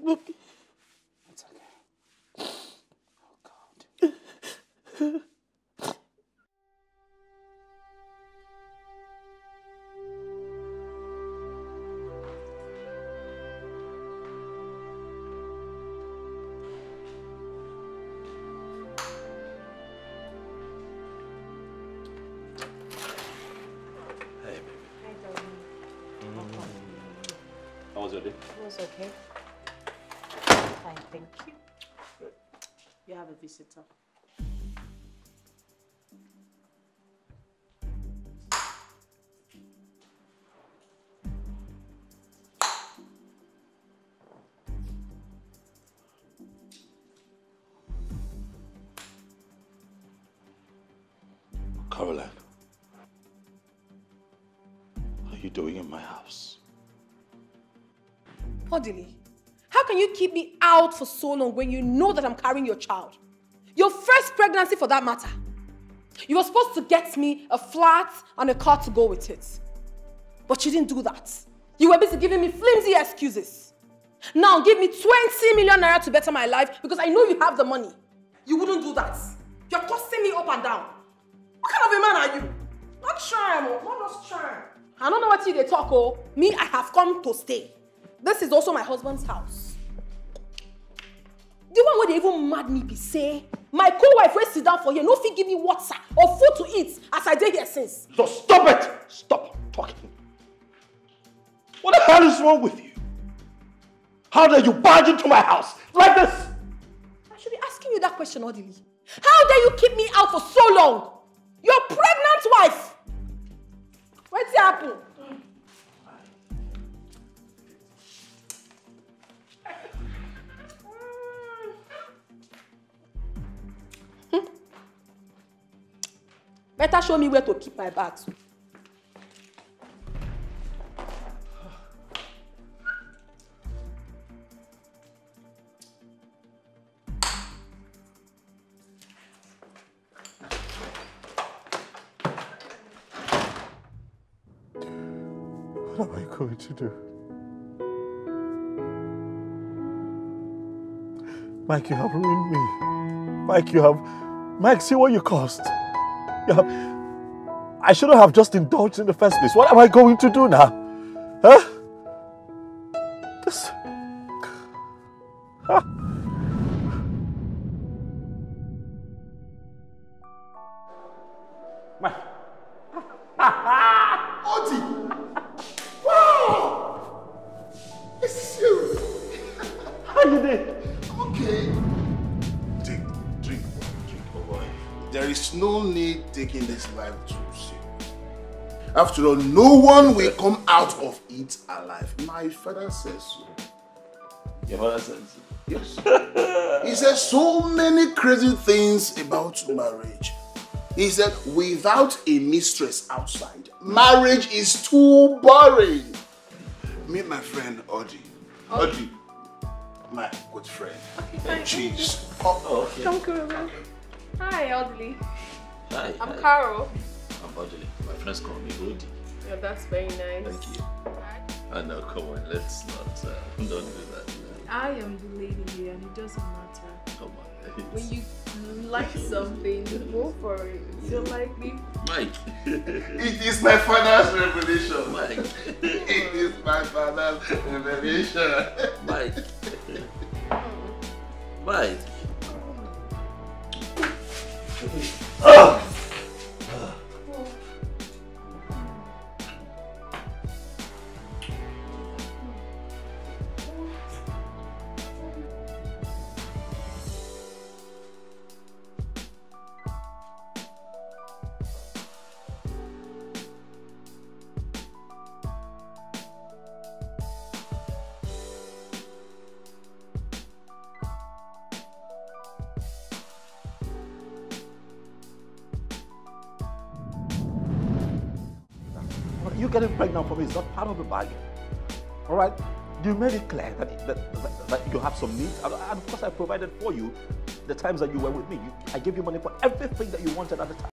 Speaker 9: Okay.
Speaker 5: It's okay. Oh, God.
Speaker 13: How was your day?
Speaker 4: It was okay. Fine, thank you.
Speaker 13: Good.
Speaker 4: You have a visitor.
Speaker 13: Caroline, what are you doing in my house?
Speaker 11: Podily, how can you keep me out for so long when you know that I'm carrying your child? Your first pregnancy for that matter. You were supposed to get me a flat and a car to go with it. But you didn't do that. You were busy giving me flimsy excuses. Now give me 20 million naira to better my life because I know you have the money. You wouldn't do that. You're tossing me up and down. What kind of a man are you? Not charm, not just charm. I don't know what they talk, oh. Me, I have come to stay. This is also my husband's house. The one where they even mad me be say, my co-wife will sit down for here, no fit give me water or food to eat as I did here since.
Speaker 13: So stop it! Stop talking. What the hell is wrong with you? How dare you barge into my house like this?
Speaker 11: I should be asking you that question, Odili. How dare you keep me out for so long? Your pregnant wife. What's happened? Better show me where to keep my bags.
Speaker 13: What am I going to do? Mike, you have ruined me. Mike, see what you caused. I shouldn't have just indulged in the first place. What am I going to do now? Huh? This... Huh? Mike.
Speaker 8: Oti! Wow! This is you!
Speaker 13: How you doing?
Speaker 8: Okay. Drink, boy. There is no need taking this life too serious. After all, no one will come out of it alive. My father says so.
Speaker 13: Your father says so?
Speaker 8: Yes. He said so many crazy things about marriage. He said, without a mistress outside, marriage is too boring. Meet my friend, Audie. Audie, my good friend.
Speaker 10: Okay,
Speaker 8: Cheese.
Speaker 10: Oh, okay. Come, Carol. Hi, Audley.
Speaker 13: Hi.
Speaker 10: I'm Carol.
Speaker 13: I'm Audley. My friends call me Audie.
Speaker 10: Yeah, that's very nice.
Speaker 13: Thank you. I know, come on, let's not, don't do that.
Speaker 10: I am the lady here and it doesn't matter.
Speaker 13: Come on.
Speaker 10: When you like something, go for it. You don't like me?
Speaker 13: Mike.
Speaker 8: It is my father's revelation.
Speaker 13: Mike.
Speaker 8: It is my father's revelation.
Speaker 13: Mike. Mike. Oh! you getting pregnant for me is not part of the bargain. All right? You made it clear that you have some needs, and of course I provided for you the times that you were with me. I gave you money for everything that you wanted at the time.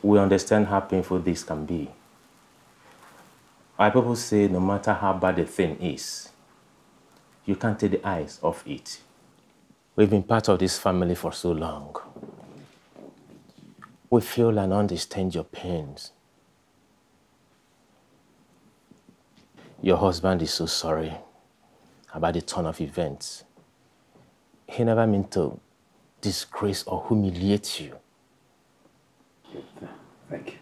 Speaker 17: we understand how painful this can be. Our people say no matter how bad the thing is, you can't take the eyes off it. We've been part of this family for so long. We feel and understand your pains. Your husband is so sorry about the turn of events. He never meant to disgrace or humiliate you.
Speaker 13: Thank you.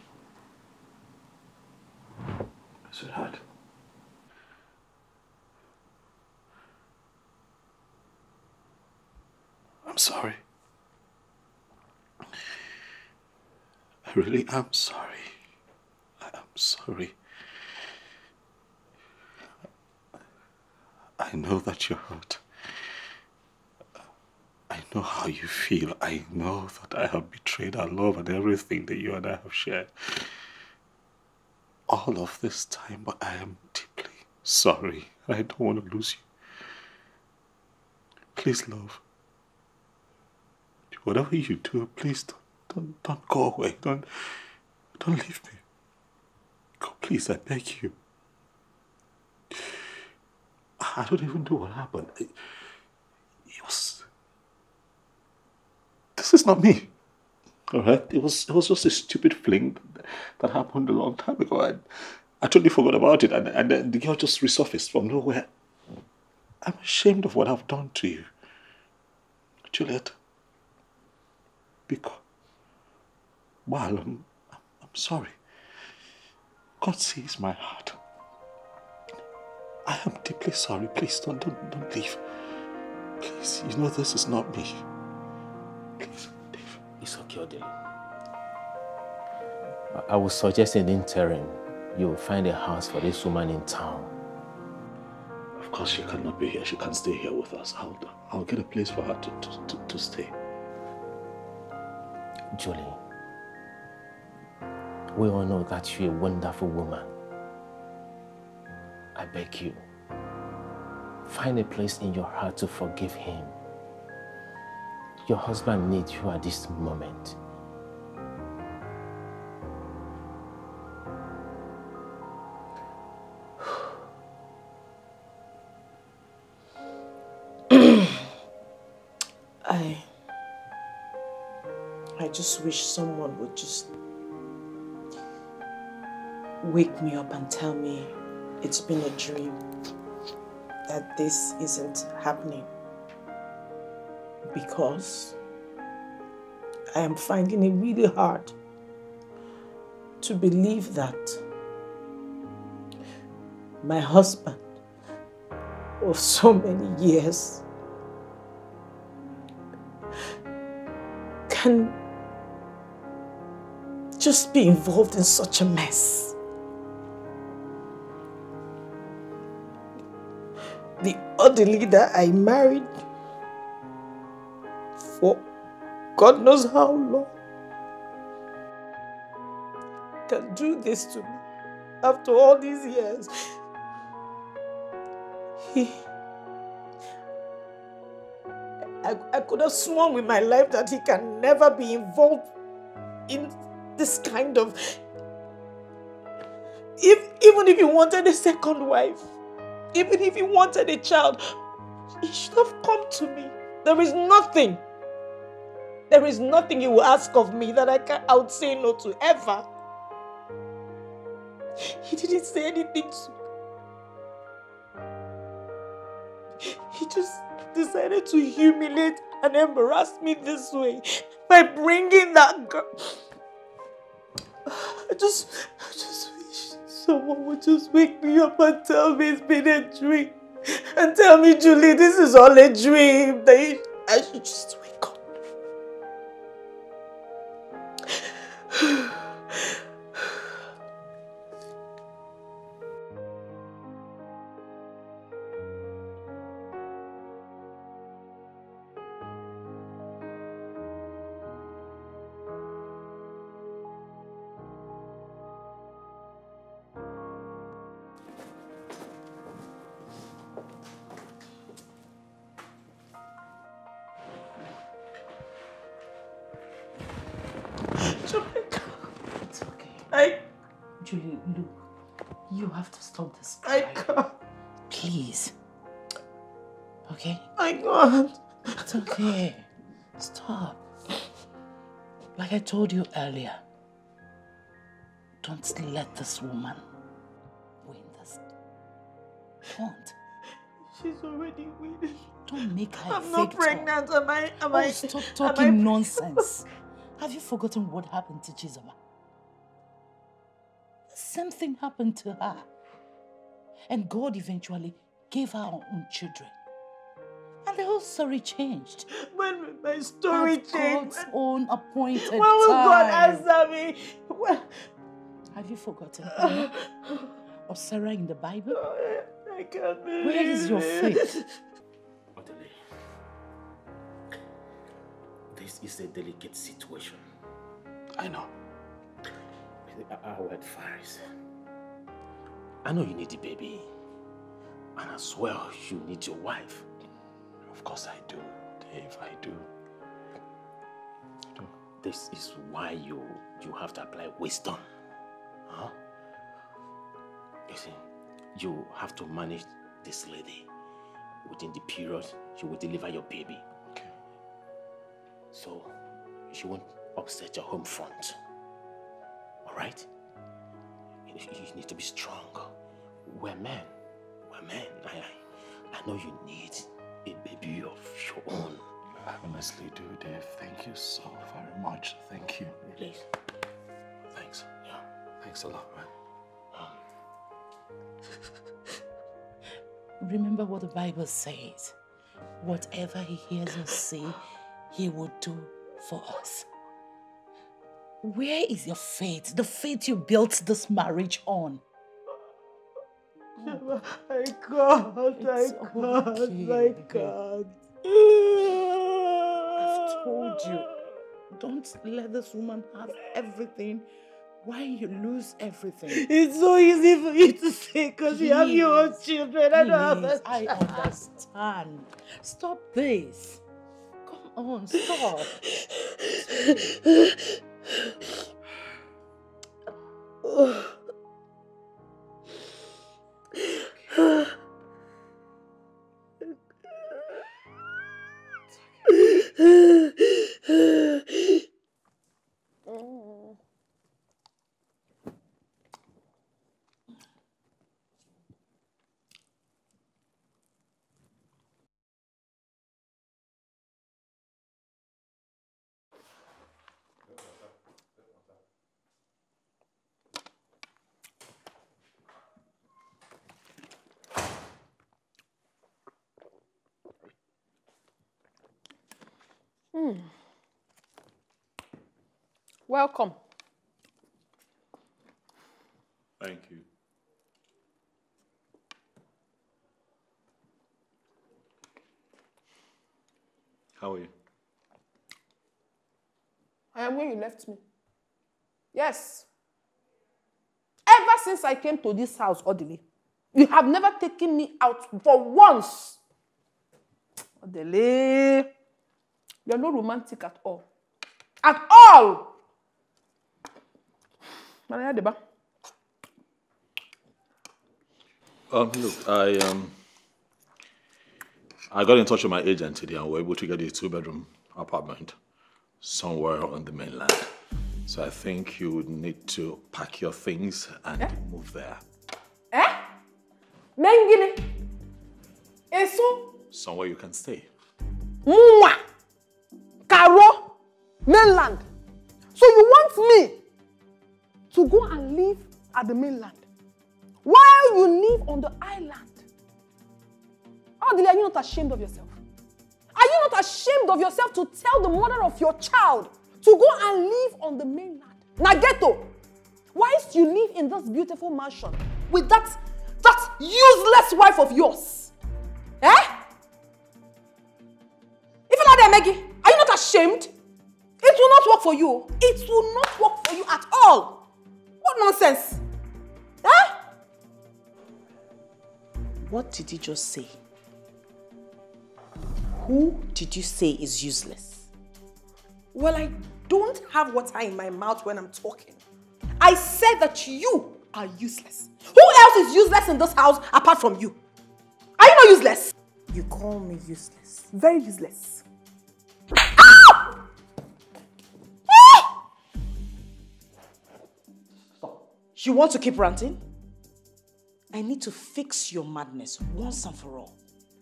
Speaker 13: Sweetheart. I'm sorry. I really am sorry. I am sorry. I know that you're hurt. I know how you feel. I know that I have betrayed our love and everything that you and I have shared. All of this time, but I am deeply sorry. I don't want to lose you. Please, love. Whatever you do, please don't go away. Don't leave me. Go, please, I beg you. I don't even know what happened. It was... This is not me. All right? It was just a stupid fling that happened a long time ago. I totally forgot about it, and then the girl just resurfaced from nowhere. I'm ashamed of what I've done to you. Juliet. Because... Well, I'm sorry. God sees my heart. I am deeply sorry. Please don't leave. Please, you know this is not me. Please, leave.
Speaker 17: It's okay, Odile. I would suggest in the interim, you will find a house for this woman in town.
Speaker 13: Of course, she cannot be here. She can't stay here with us. I'll get a place for her to stay.
Speaker 17: Julie, we all know that you're a wonderful woman. I beg you, find a place in your heart to forgive him. Your husband needs you at this moment.
Speaker 4: I just wish someone would just wake me up and tell me it's been a dream, that this isn't happening. Because I am finding it really hard to believe that my husband of so many years can just be involved in such a mess. The other leader I married for God knows how long can do this to me after all these years. I could have sworn with my life that he can never be involved in this kind of... Even if he wanted a second wife, even if he wanted a child, he should have come to me. There is nothing he will ask of me that I would say no to, ever. He didn't say anything to me. He just decided to humiliate and embarrass me this way by bringing that girl. I just wish someone would just wake me up and tell me it's been a dream. And tell me, Julie, this is all a dream. I should just wake up.
Speaker 5: Julie, look. You have to stop this
Speaker 15: I
Speaker 5: crying.
Speaker 15: can't.
Speaker 5: Please. Okay?
Speaker 15: I can't.
Speaker 5: It's okay. Stop. Like I told you earlier, don't let this woman win this. Don't.
Speaker 15: She's already winning.
Speaker 5: Don't make her
Speaker 15: I'm not pregnant.
Speaker 5: Stop talking nonsense. Have you forgotten what happened to Chizama? The same thing happened to her. And God eventually gave her her own children. And the whole story changed.
Speaker 15: When will my story change?
Speaker 5: God's own appointed
Speaker 15: when will
Speaker 5: time.
Speaker 15: God answer me?
Speaker 5: Have you forgotten of Sarah in the Bible?
Speaker 15: I can't believe
Speaker 5: Where is your faith?
Speaker 17: Odele, this is a delicate situation.
Speaker 13: I know.
Speaker 17: Our advice. I know you need the baby. And as well, you need your wife.
Speaker 13: Of course I do, Dave, I do.
Speaker 17: This is why you have to apply wisdom. Huh? You see, you have to manage this lady. Within the period, she will deliver your baby.
Speaker 13: Okay.
Speaker 17: So, she won't upset your home front. Alright? You need to be strong. We're men. We're men. I know you need a baby of your own.
Speaker 13: I honestly do, Dave. Thank you so very much. Thank you.
Speaker 17: Please.
Speaker 13: Thanks. Yeah. Thanks a lot, man.
Speaker 5: Remember what the Bible says. Whatever he hears us say, he will do for us. Where is your faith? The faith you built this marriage on.
Speaker 15: I can't. I can't.
Speaker 5: I've told you, don't let this woman have everything. Why you lose everything?
Speaker 15: It's so easy for you to say because you have your own children. I don't have
Speaker 5: I understand. Stop this. Come on, stop.
Speaker 9: Welcome.
Speaker 13: Thank you. How are you?
Speaker 9: I am where you left me. Yes. Ever since I came to this house, Odile, you have never taken me out for once. Odile, you're not romantic at all. At all! Maria Deba.
Speaker 13: Look, I got in touch with my agent today and we were able to get a 2-bedroom apartment somewhere on the mainland. So I think you would need to pack your things and move there.
Speaker 9: Mengine. Eso.
Speaker 13: Somewhere you can stay.
Speaker 9: Mwah. Karo. Mainland. So you want me to go and live at the mainland while you live on the island? Odile, are you not ashamed of yourself? Are you not ashamed of yourself to tell the mother of your child to go and live on the mainland? Nageto, whilst you live in this beautiful mansion with that useless wife of yours? If you're not there, Maggie, are you not ashamed? It will not work for you. It will not work for you at all. What nonsense?
Speaker 4: What did you just say? Who did you say is useless?
Speaker 9: Well, I don't have water in my mouth when I'm talking.
Speaker 11: I said that you are useless. Who else is useless in this house apart from you? Are you not useless?
Speaker 18: You call me useless. Very useless.
Speaker 4: You want to keep ranting? I need to fix your madness once and for all.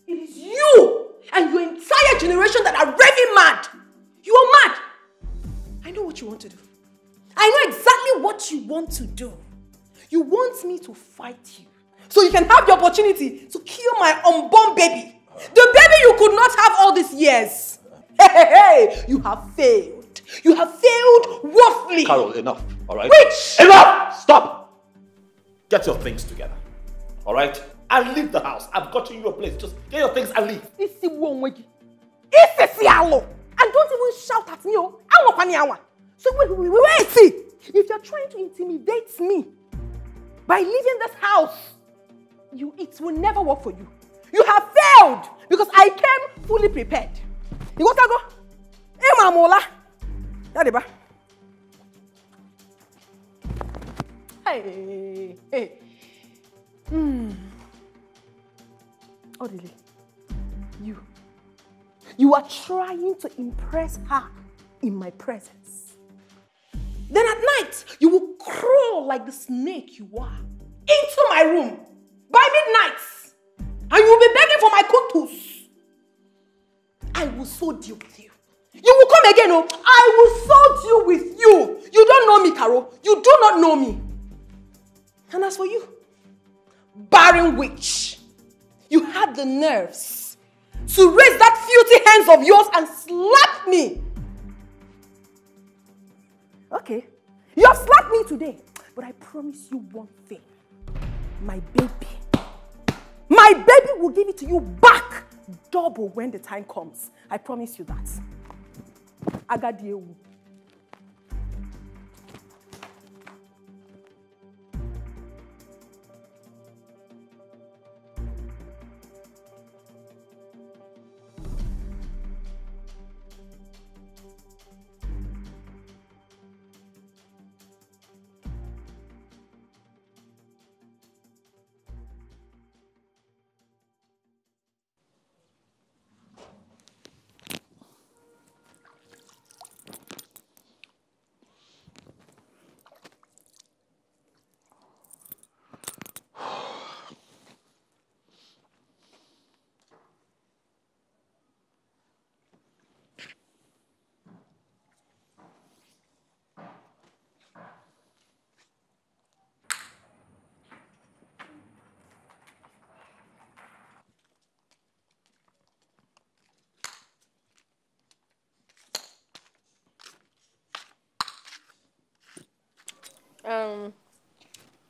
Speaker 11: It is you and your entire generation that are raving mad. You are mad. I know what you want to do. I know exactly what you want to do. You want me to fight you so you can have the opportunity to kill my unborn baby. The baby you could not have all these years. Hey, you have failed. You have failed woefully.
Speaker 13: Carol, enough, all right?
Speaker 11: Which?
Speaker 13: Enough! Stop! Get your things together, all right? And leave the house. I've gotten you a place. Just get your things and leave.
Speaker 11: And don't even shout at me. So wait, see. If you're trying to intimidate me by leaving this house, it will never work for you. You have failed because I came fully prepared. You want to go? Hey, Mamola. Daddy, hey. Odile, you are trying to impress her in my presence. Then at night, you will crawl like the snake you are into my room by midnight, and you will be begging for my kutus. I will so deal with you. You will come again, oh, I will so deal with you. You don't know me, Carol. You do not know me. And as for you, barren witch, you had the nerves to raise that filthy hands of yours and slap me. Okay, you have slapped me today, but I promise you one thing. My baby will give it to you back double when the time comes. I promise you that. Agadiewu.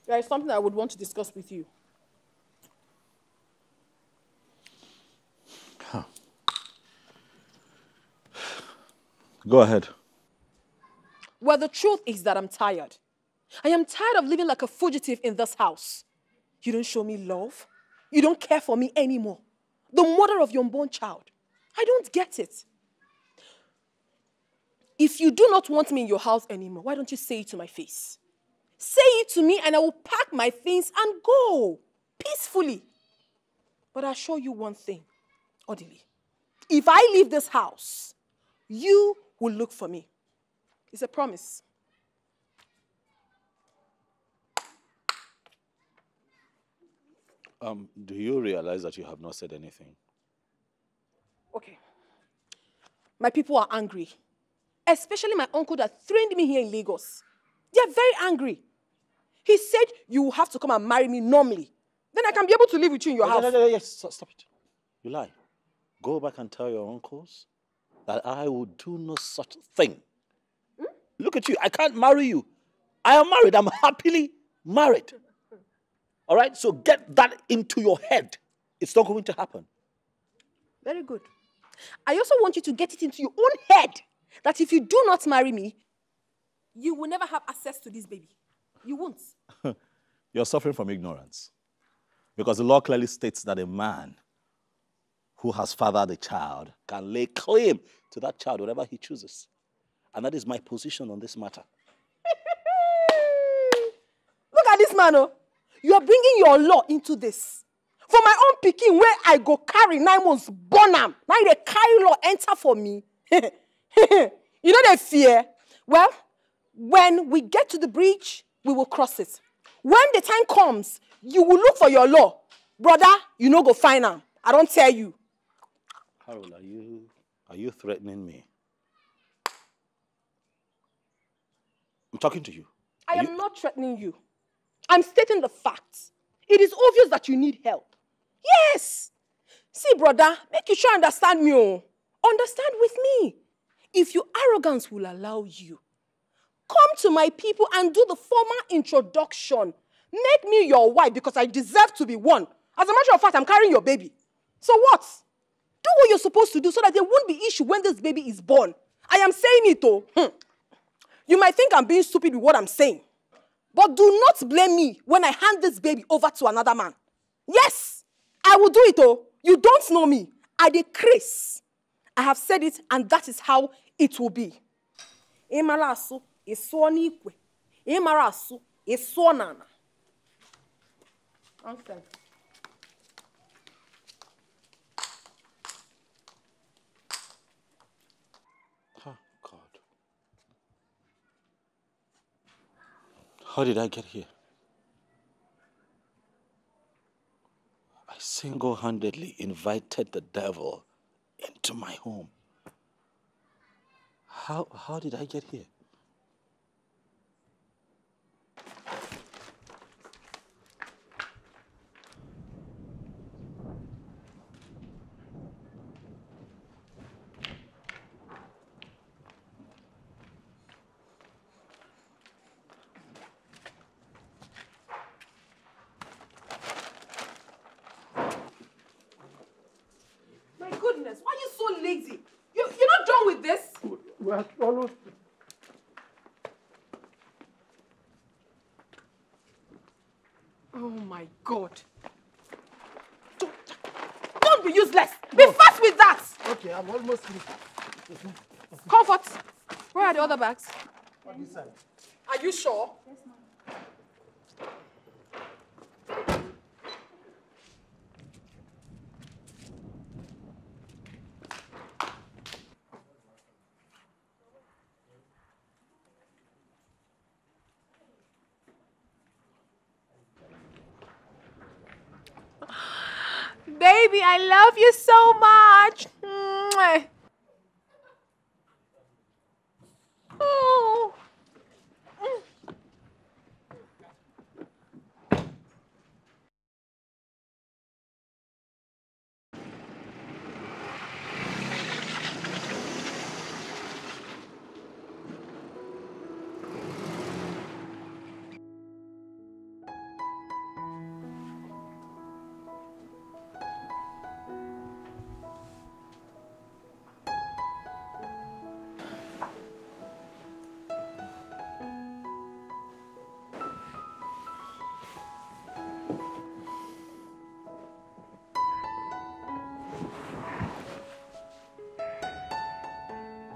Speaker 11: There is something I would want to discuss with you.
Speaker 13: Huh. Go ahead.
Speaker 11: Well, the truth is that I'm tired. I am tired of living like a fugitive in this house. You don't show me love. You don't care for me anymore. The mother of your unborn child. I don't get it. If you do not want me in your house anymore, why don't you say it to my face? Say it to me and I will pack my things and go peacefully. But I assure you one thing, Odile. If I leave this house, you will look for me. It's a promise.
Speaker 13: Do you realize that you have not said anything?
Speaker 11: Okay. My people are angry. Especially my uncle that trained me here in Lagos. They are very angry. He said you will have to come and marry me normally. Then I can be able to live with you in your house.
Speaker 13: No, stop it. You lie. Go back and tell your uncles that I will do no such thing. Look at you. I can't marry you. I am married. I'm happily married. All right? So get that into your head. It's not going to happen.
Speaker 11: Very good. I also want you to get it into your own head that if you do not marry me, you will never have access to this baby. You won't.
Speaker 13: You're suffering from ignorance. Because the law clearly states that a man who has fathered a child can lay claim to that child wherever he chooses. And that is my position on this matter.
Speaker 18: at this man, oh. You are bringing your law into this. For my own picking, where I go carry 9 months, born am. Now they carry law enter for me. You know they fear. Well, when we get to the bridge, we will cross it. When the time comes, you will look for your law. Brother, you no go find am. I don't tell you.
Speaker 13: Carol, are you threatening me? I'm talking to you.
Speaker 18: I am not threatening you. I'm stating the facts. It is obvious that you need help. Yes. See, brother, make you sure understand me. Oh. Understand with me. If your arrogance will allow you, come to my people and do the formal introduction. Make me your wife because I deserve to be one. As a matter of fact, I'm carrying your baby. So what? Do what you're supposed to do so that there won't be issue when this baby is born. I am saying it, oh. You might think I'm being stupid with what I'm saying. But do not blame me when I hand this baby over to another man. Yes, I will do it, oh. You don't know me. I decrease. I have said it, and that is how it will be. Imarasu isonique. Imarasu isonana. Nonsense.
Speaker 13: How did I get here? I single-handedly invited the devil into my home. How did I get here?
Speaker 18: My goodness, why are you so lazy? You're not done with this?
Speaker 12: We are almost.
Speaker 18: Oh my God. Don't be useless. Be fast with that.
Speaker 12: Okay, I'm almost finished.
Speaker 18: Comfort. Where are the other bags?
Speaker 12: On this side.
Speaker 18: Are you sure? Yes, ma'am.
Speaker 10: Baby, I love you so much. Mwah. Oh.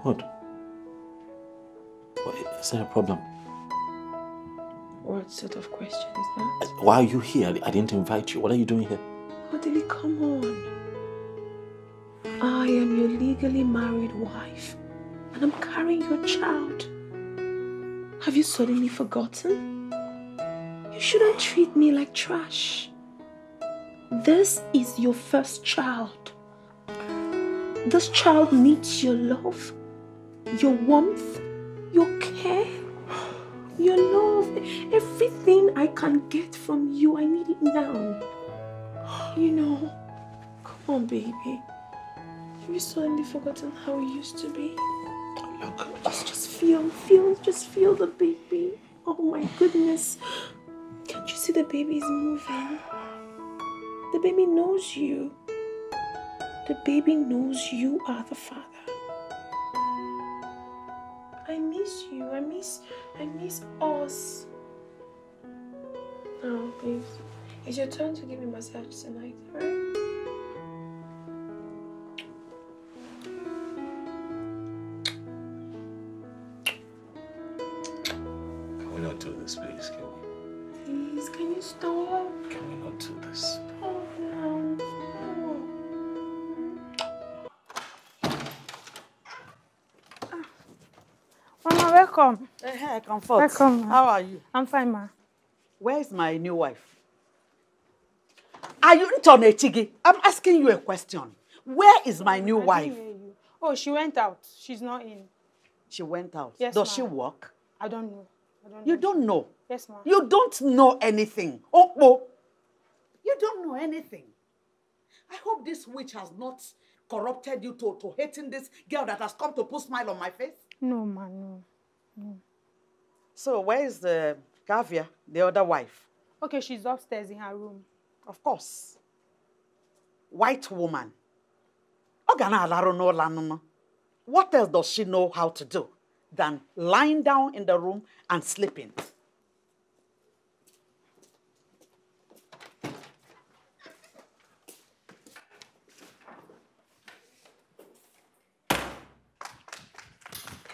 Speaker 13: What? Is there a problem?
Speaker 4: What sort of question is that?
Speaker 13: Why are you here? I didn't invite you. What are you doing here?
Speaker 4: Odili, come on. I am your legally married wife, and I'm carrying your child. Have you suddenly forgotten? You shouldn't treat me like trash. This is your first child. This child needs your love, your warmth, your care, your love. Everything I can get from you, I need it now. You know, come on, baby. Have you suddenly forgotten how it used to be?
Speaker 13: Look.
Speaker 4: Just feel the baby. Oh my goodness. Can't you see the baby is moving? The baby knows you. The baby knows you are the father. I miss you. I miss us. Oh, please. It's your turn to give me a massage tonight, alright?
Speaker 13: Can we not do this, please? Can we?
Speaker 9: Please, can you stop?
Speaker 13: Can we not do this?
Speaker 9: Stop now. Mama, welcome.
Speaker 6: Hey, comfort.
Speaker 9: Welcome.
Speaker 6: How are you?
Speaker 9: I'm fine, ma.
Speaker 6: Where's my new wife? Are you on a chigi? I'm asking you a question. Where is my new wife?
Speaker 9: Didn't hear you. Oh, she went out. She's not in.
Speaker 6: She went out.
Speaker 9: Yes,
Speaker 6: Does
Speaker 9: ma.
Speaker 6: she work?
Speaker 9: I don't know.
Speaker 6: You don't know?
Speaker 9: Yes, ma.
Speaker 6: You don't know anything. Oh, you don't know anything. I hope this witch has not corrupted you to hating this girl that has come to put smile on my face.
Speaker 9: No, ma, no.
Speaker 6: So where is the Kavya, the other wife?
Speaker 9: Okay, she's upstairs in her room.
Speaker 6: Of course. White woman. What else does she know how to do than lying down in the room and sleeping?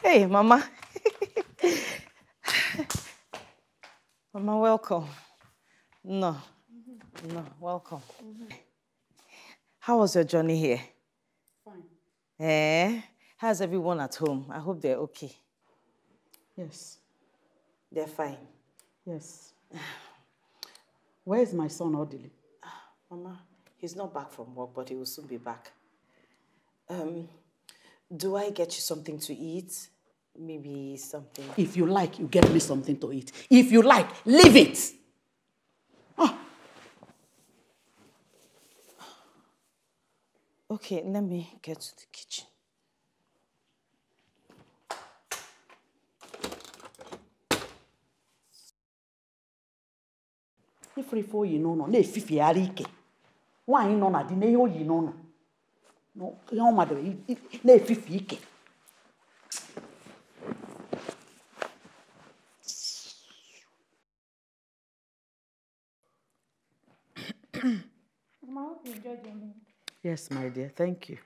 Speaker 4: Hey, Mama. Mama, welcome. No, welcome. How was your journey here?
Speaker 6: Fine.
Speaker 4: How's everyone at home? I hope they're okay.
Speaker 6: Yes.
Speaker 4: They're fine.
Speaker 6: Yes. Where is my son, Odili?
Speaker 4: Mama, he's not back from work, but he will soon be back. Do I get you something to eat? Maybe something...
Speaker 6: If you like, you get me something to eat. If you like, leave it!
Speaker 4: Okay, let me get to the kitchen.
Speaker 6: Ifrifo yi no na efifi ara ike. Nwaanyi no na di na ihe oyi no. No, ihe o madu na efifi ike.
Speaker 9: Mama, I hope you enjoyed your meal.
Speaker 6: Yes, my dear, thank you.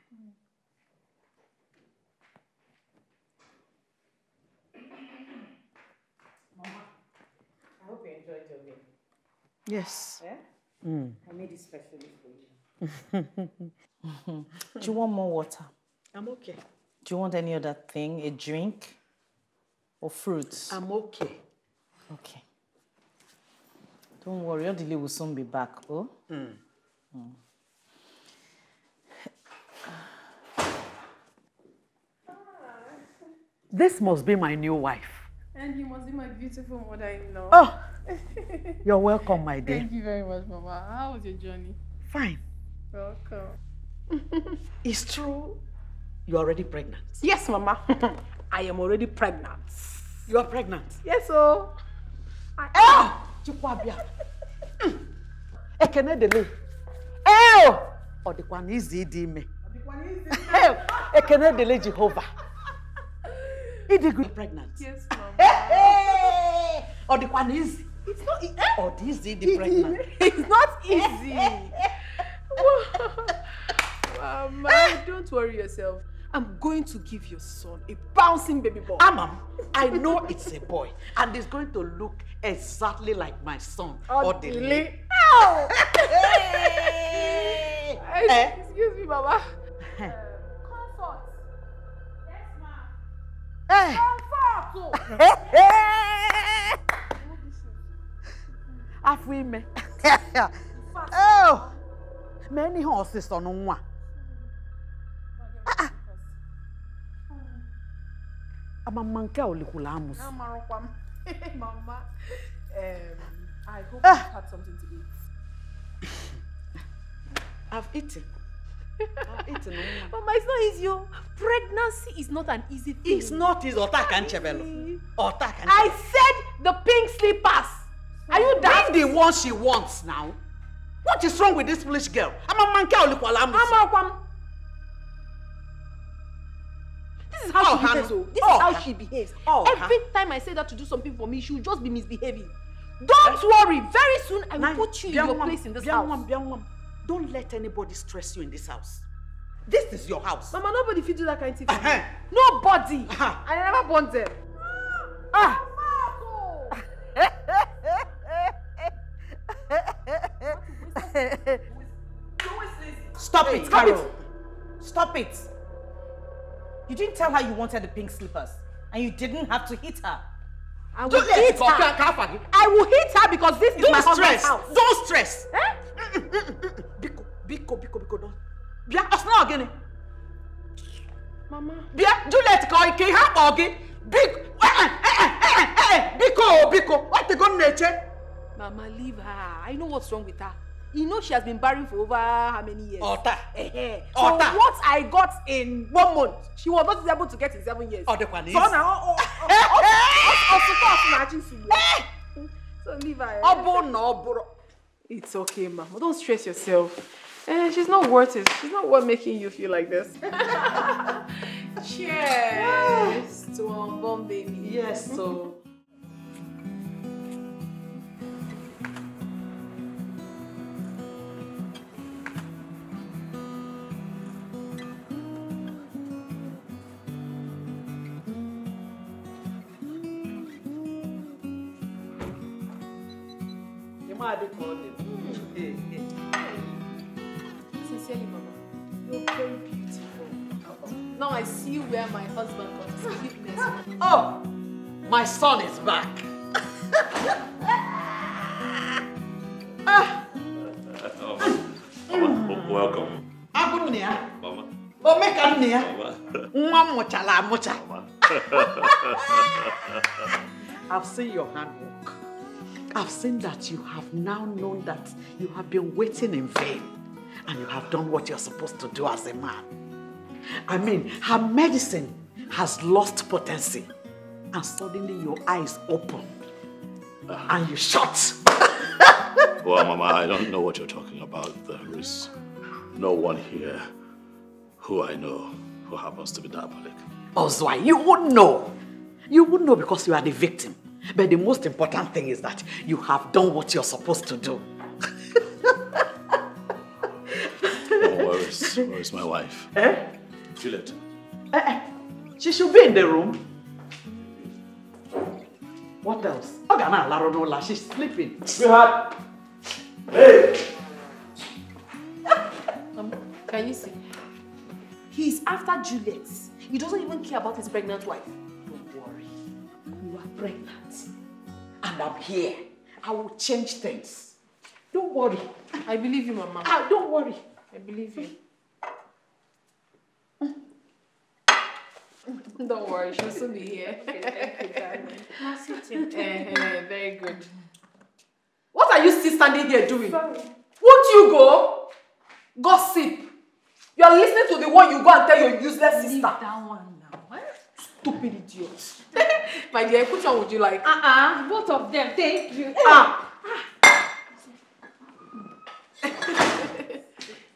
Speaker 4: Mama, I hope you enjoyed your meal.
Speaker 6: Yes.
Speaker 4: Yeah?
Speaker 6: I
Speaker 4: made it specially for you. Do you want more water?
Speaker 6: I'm okay.
Speaker 4: Do you want any other thing? A drink? Or fruits?
Speaker 6: I'm okay.
Speaker 4: Okay. Don't worry, your delay will soon be back, oh?
Speaker 6: This must be my new wife.
Speaker 10: And you must be my beautiful mother-in-law.
Speaker 6: Oh! You're welcome, my dear.
Speaker 10: Thank you very much, Mama. How was your journey?
Speaker 6: Fine.
Speaker 10: Welcome.
Speaker 6: It's true you're already pregnant.
Speaker 18: Yes, Mama. I am already pregnant.
Speaker 6: You are pregnant?
Speaker 18: Yes, oh.
Speaker 6: Chikwabia. Ekene dele. Oh! Odikwan izi di me. Ekene dele Jehovah. Is good pregnant?
Speaker 10: Yes, Mama.
Speaker 6: Hey! Odikwan easy.
Speaker 18: It's not easy.
Speaker 6: Or this is the pregnant.
Speaker 18: It's not easy. Mama, don't worry yourself. I'm going to give your son a bouncing baby boy.
Speaker 6: Mom, I know it's a boy, and it's going to look exactly like my son.
Speaker 18: Odile.
Speaker 6: Oh!
Speaker 18: Excuse me, Mama.
Speaker 10: Comfort. Yes, ma.
Speaker 6: Hey. Afime. Oh! Many horses on one. I'm a manka olikulamus.
Speaker 18: Mama, I hope you had something to eat.
Speaker 6: I've eaten.
Speaker 18: Mama, it's not easy. Pregnancy is not an easy thing.
Speaker 6: It's not easy.
Speaker 18: I said the pink slippers. Are you daft?
Speaker 6: Bring the one she wants now. What is wrong with this foolish girl? I'm a manka olikulamus.
Speaker 18: This is how she behaves. This is how she behaves. Every time I say that to do something for me, she will just be misbehaving. Don't worry. Very soon I will put you in your place in this house.
Speaker 6: Don't let anybody stress you in this house. This is your house.
Speaker 18: Mama, nobody fit do that kind of thing. Nobody. I never born them.
Speaker 4: Stop it, Carol. Stop it. You didn't tell her you wanted the pink slippers, and you didn't have to hit her.
Speaker 18: I will hit her. I will hit her because this is my husband's house.
Speaker 6: Don't stress. Biko, don't. Bia, osna again.
Speaker 18: Mama.
Speaker 6: Bia, Juliet, can help again? Biko, what the gun nature?
Speaker 18: Mama, leave her. I know what's wrong with her. You know she has been barren for over how many years?
Speaker 6: Ota.
Speaker 18: So what I got in 1 month, she was not able to get in 7 years.
Speaker 6: Oh, the one is.
Speaker 18: So now, so leave her. It's okay, Mama. Don't stress yourself. She's not worth it. She's not worth making you feel like this. Cheers to unborn baby.
Speaker 6: Yes, so.
Speaker 18: Sincerely, Mama, you're very beautiful. Now I see where my husband got his cuteness from.
Speaker 6: Oh, my son is back.
Speaker 13: Welcome.
Speaker 6: Mama. Oh, make a I've seen your handwork. I've seen that you have now known that you have been waiting in vain and you have done what you're supposed to do as a man. I mean, her medicine has lost potency and suddenly your eyes open and you shut.
Speaker 13: Well, Mama, I don't know what you're talking about. There is no one here who I know who happens to be diabolic.
Speaker 6: Ozwai, you wouldn't know. You wouldn't know because you are the victim. But the most important thing is that you have done what you're supposed to do.
Speaker 13: Oh, where is my wife? Juliet.
Speaker 6: She should be in the room. What else? She's sleeping.
Speaker 13: Sweetheart. Hey!
Speaker 18: Can you see? He's after Juliet. He doesn't even care about his pregnant wife.
Speaker 6: Don't worry. You are pregnant. And I'm here. I will change things. Don't worry.
Speaker 18: I believe you, Mama.
Speaker 6: Don't worry.
Speaker 18: I believe you. Don't worry, she'll soon be here. Very good. What are you still standing here doing? Sorry. Won't you go? Gossip. You are listening to the one you go and tell your useless sister. Leave that one now. What? Stupid idiot. My dear, which one would you like?
Speaker 9: Both of them. Thank you.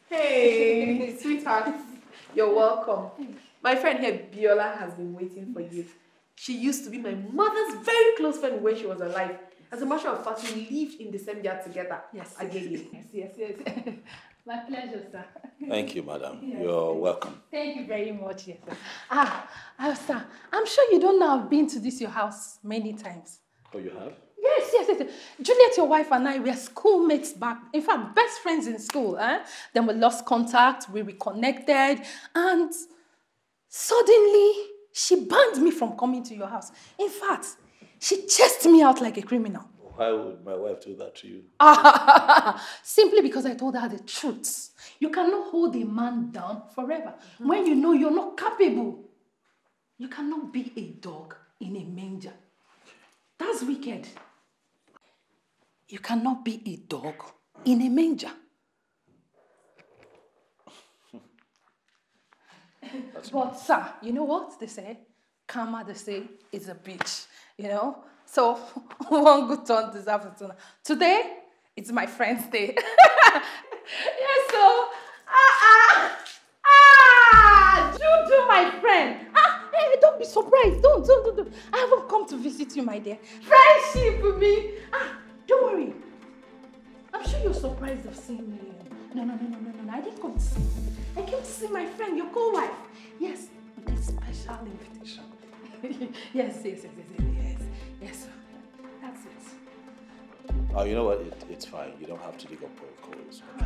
Speaker 18: Hey, sweetheart. You're welcome. My friend here, Biola, has been waiting for you. She used to be my mother's very close friend when she was alive. As a matter of fact, we lived in the same yard together. Yes. Again.
Speaker 9: Yes. My pleasure, sir.
Speaker 13: Thank you, madam.
Speaker 9: Yes.
Speaker 13: You're welcome.
Speaker 9: Thank you very much, yes, sir. Sir, I'm sure you don't know I've been to your house many times.
Speaker 13: Oh, you have?
Speaker 9: Yes. Juliet, your wife, and I were schoolmates back. In fact, best friends in school. Then we lost contact, we reconnected, and suddenly she banned me from coming to your house. In fact, she chased me out like a criminal.
Speaker 13: Why would my wife do that to you?
Speaker 9: Simply because I told her the truth. You cannot hold a man down forever when you know you're not capable. You cannot be a dog in a manger. That's wicked. You cannot be a dog in a manger. But sir, you know what they say? Karma, they say, is a bitch, you know? So, one good turn deserves a turn. Today, it's my friend's day. Yes, so, Juju, my friend. Hey, don't be surprised. Don't. I haven't come to visit you, my dear. Friendship with me. Don't worry. I'm sure you're surprised of seeing me. No. I didn't come to see you. I came to see my friend, your co-wife. Yes, with a special invitation. Yes. That's it.
Speaker 13: Oh, you know what? It's fine. You don't have to dig up protocol.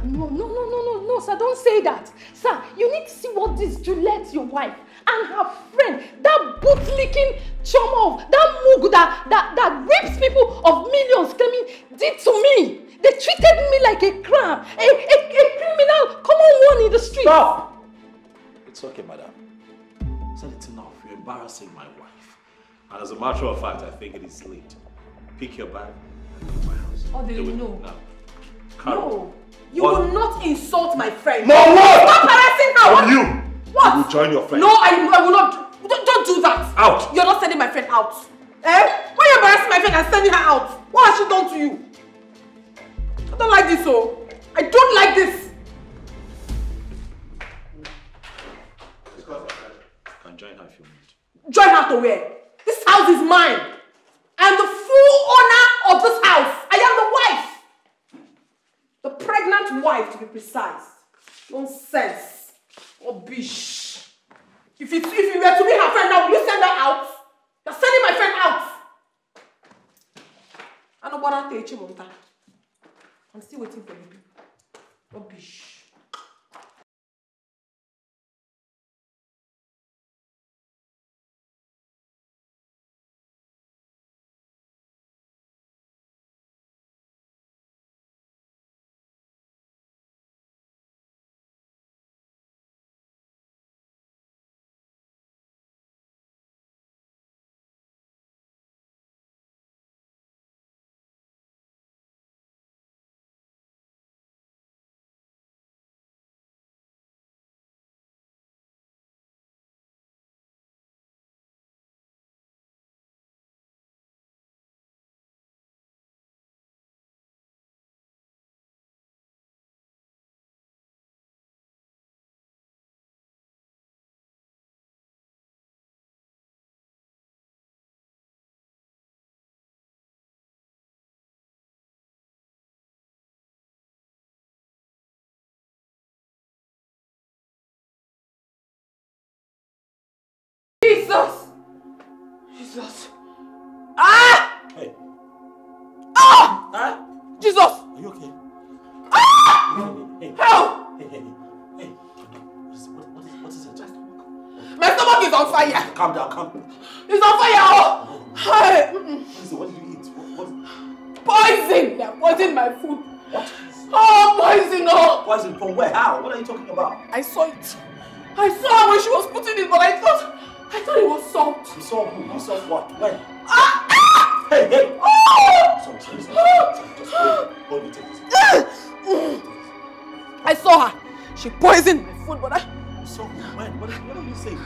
Speaker 9: No, sir, don't say that. Sir, you need to see what this Juliet, your wife, and her friend, that boot-licking chum of, that mug that rapes people of millions, claiming, did to me. They treated me like a crime, a criminal, common one in the street.
Speaker 13: Stop! It's okay, madam. Said it's enough. You're embarrassing my wife. And as a matter of fact, I think it is late. Pick your bag and leave my house.
Speaker 18: Oh, did you know?
Speaker 13: No.
Speaker 18: No. You will not insult my friend.
Speaker 13: No, what?
Speaker 18: Stop harassing her.
Speaker 13: What? You?
Speaker 18: What?
Speaker 13: You will join your friend.
Speaker 18: No, I will not. Don't do that.
Speaker 13: Out.
Speaker 18: You're not sending my friend out. Eh? Why are you embarrassing my friend and sending her out? What has she done to you? I don't like this, oh. I don't like this.
Speaker 13: You can join her if you want.
Speaker 18: Join her to where? This house is mine. I'm the full owner of this house. I am the wife. The pregnant wife, to be precise. Nonsense. Rubbish. If you were to be her friend now, will you send her out? You're sending my friend out. I know what I'll tell you. I'm still waiting for you. Rubbish. Jesus! Ah!
Speaker 13: Hey.
Speaker 18: Ah!
Speaker 13: Huh?
Speaker 18: Jesus!
Speaker 13: Are you okay?
Speaker 18: Ah!
Speaker 13: Hey.
Speaker 18: Help!
Speaker 13: Hey. What is it?
Speaker 18: My stomach is on fire!
Speaker 13: Calm down.
Speaker 18: It's on fire! Oh! Hey.
Speaker 13: What did you eat? What?
Speaker 18: Poison! They poisoned my food.
Speaker 13: What?
Speaker 18: Oh, poison! Oh!
Speaker 13: Poison from where? How? What are you talking about?
Speaker 18: I saw it. I saw her when she was putting it, but I thought it was salt.
Speaker 13: You saw who? You saw what? When?
Speaker 18: Ah! Ah!
Speaker 13: Hey!
Speaker 18: Oh!
Speaker 13: Sorry. Just hold me, take this.
Speaker 18: I saw her. She poisoned my food, but
Speaker 13: You saw who? When? What are you saying?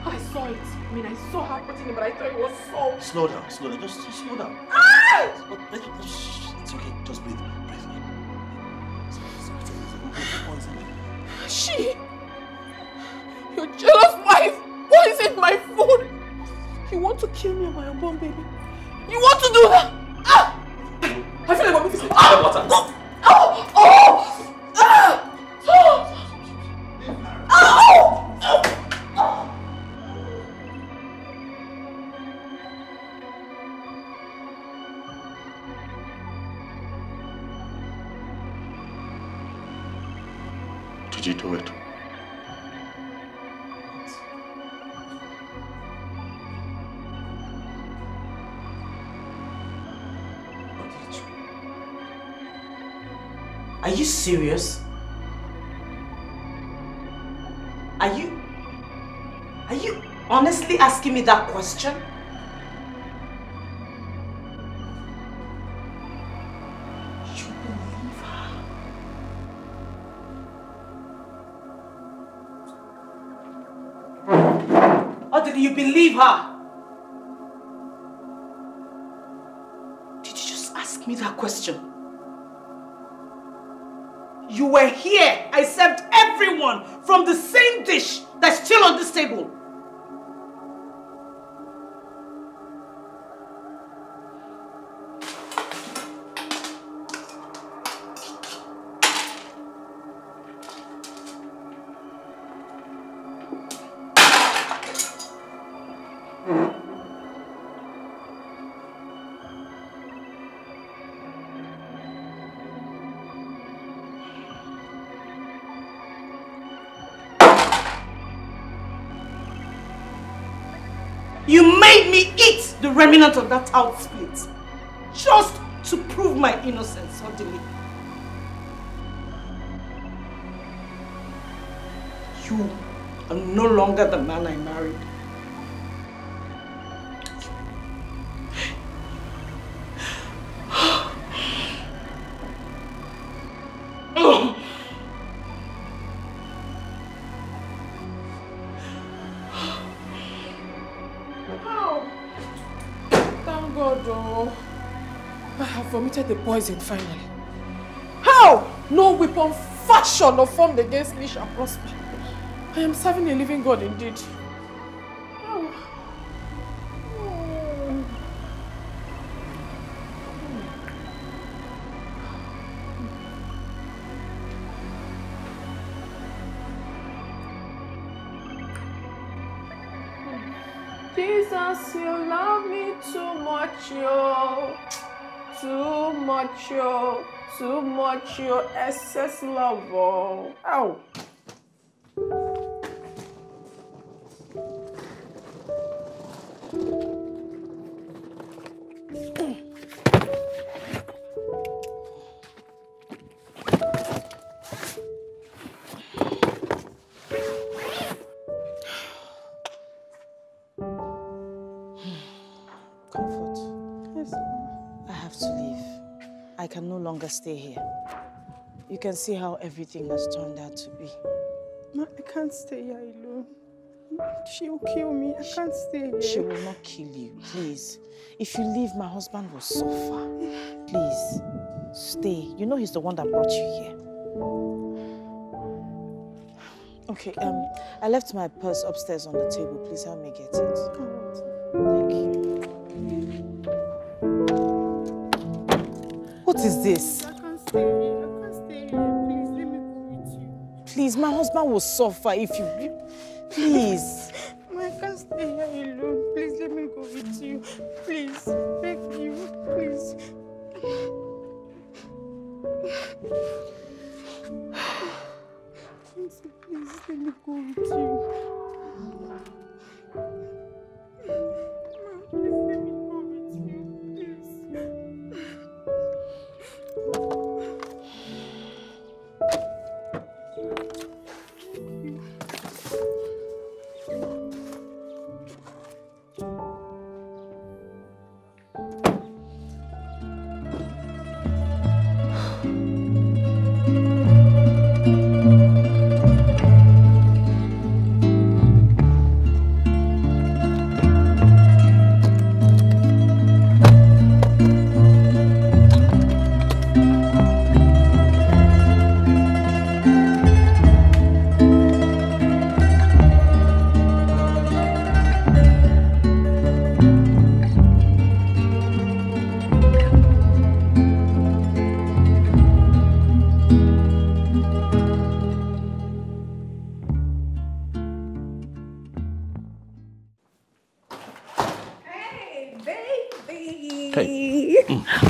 Speaker 18: I saw it. I saw her putting it, but I thought it was salt.
Speaker 13: Slow down. Just slow down.
Speaker 18: Ah!
Speaker 13: It's okay. Just breathe.
Speaker 18: She, your jealous wife, poisoned my food. You want to kill me and my unborn baby? You want to do that? Ah! I feel like I'm going to
Speaker 13: Water.
Speaker 18: Oh! Oh! Ah! Oh! Oh!
Speaker 13: Did you do it?
Speaker 4: Are you serious? Are you honestly asking me that question? You believe her? Or did you believe her? Did you just ask me that question? You were here. I served everyone from the same dish that's still on this table.
Speaker 5: You made me eat the remnant of that out split. Just to prove my innocence suddenly. You are no longer the man I married.
Speaker 18: Thank God, oh. I have vomited the poison finally. How? No weapon fashioned or formed against me shall prosper. I am serving a living God indeed. Oh. Jesus, you love me too much, yo. Too much, yo. Too much, yo. Excess love, oh. Ow.
Speaker 4: Comfort. Yes. I have to leave. I can no longer stay here. You can see how everything has turned out to be.
Speaker 18: Ma, I can't stay here alone. She will kill me. I can't stay here.
Speaker 4: She will not kill you, please. If you leave, my husband will suffer. Please, stay. You know he's the one that brought you here. Okay, I left my purse upstairs on the table. Please help me get it. Thank you. What is this?
Speaker 18: I can't stay here. I can't stay here. Please, let me go with you.
Speaker 4: Please, my husband will suffer if you... Please.
Speaker 18: Ma, I can't stay here alone. Please, let me go with you. Please, beg you. Please. Please, let me go with you. Please, let me go with you. Please.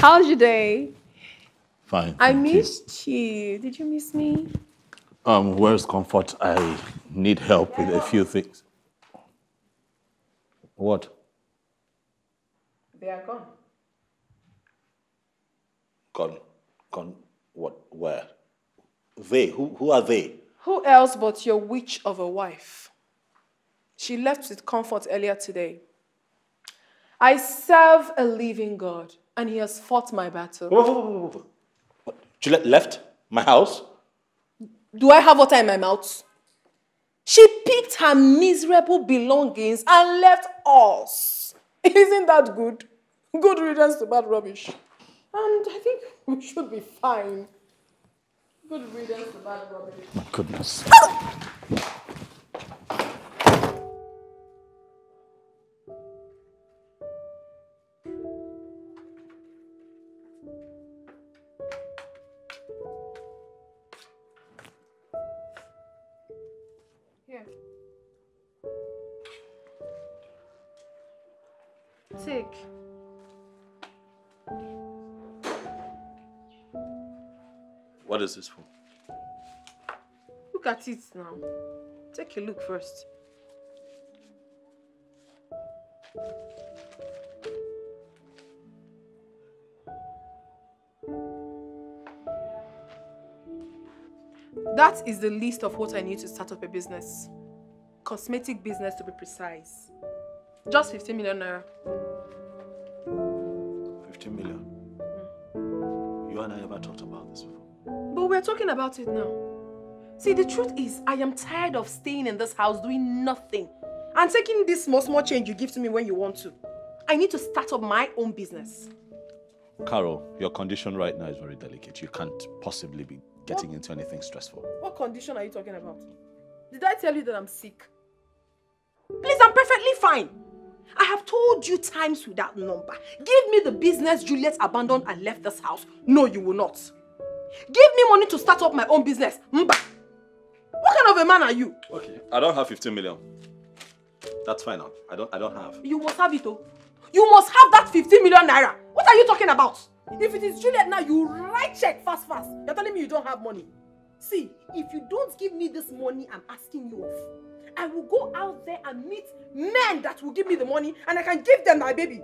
Speaker 18: How's your day?
Speaker 13: Fine.
Speaker 18: I missed you. Did you miss me?
Speaker 13: Where's Comfort? I need help with a few things. What?
Speaker 18: They are gone.
Speaker 13: Gone. What? Where? They? Who are they?
Speaker 18: Who else but your witch of a wife? She left with Comfort earlier today. I serve a living God, and he has fought my battle.
Speaker 13: Whoa. Juliet left my house?
Speaker 18: Do I have water in my mouth? She picked her miserable belongings and left us. Isn't that good? Good riddance to bad rubbish. And I think we should be fine. Good riddance to bad rubbish.
Speaker 13: My goodness.
Speaker 18: Here. Take.
Speaker 13: What is this for?
Speaker 18: Look at it now. Take a look first. That is the list of what I need to start up a business. Cosmetic business to be precise. Just 15 million naira.
Speaker 13: 15 million? You and I never talked about this before.
Speaker 18: But we're talking about it now. See, the truth is, I am tired of staying in this house doing nothing and taking this small change you give to me when you want to. I need to start up my own business.
Speaker 13: Carol, your condition right now is very delicate. You can't possibly be getting into anything stressful.
Speaker 18: What condition are you talking about? Did I tell you that I'm sick? Please, I'm perfectly fine. I have told you times without number. Give me the business Juliet abandoned and left this house. No, you will not. Give me money to start up my own business. Mba. What kind of a man are you?
Speaker 13: Okay, I don't have 15 million. That's fine now. I don't have.
Speaker 18: You must have it, oh. You must have that 15 million naira. What are you talking about? If it is Juliet now, you write check fast. You're telling me you don't have money. See, if you don't give me this money I'm asking you of, I will go out there and meet men that will give me the money and I can give them my baby.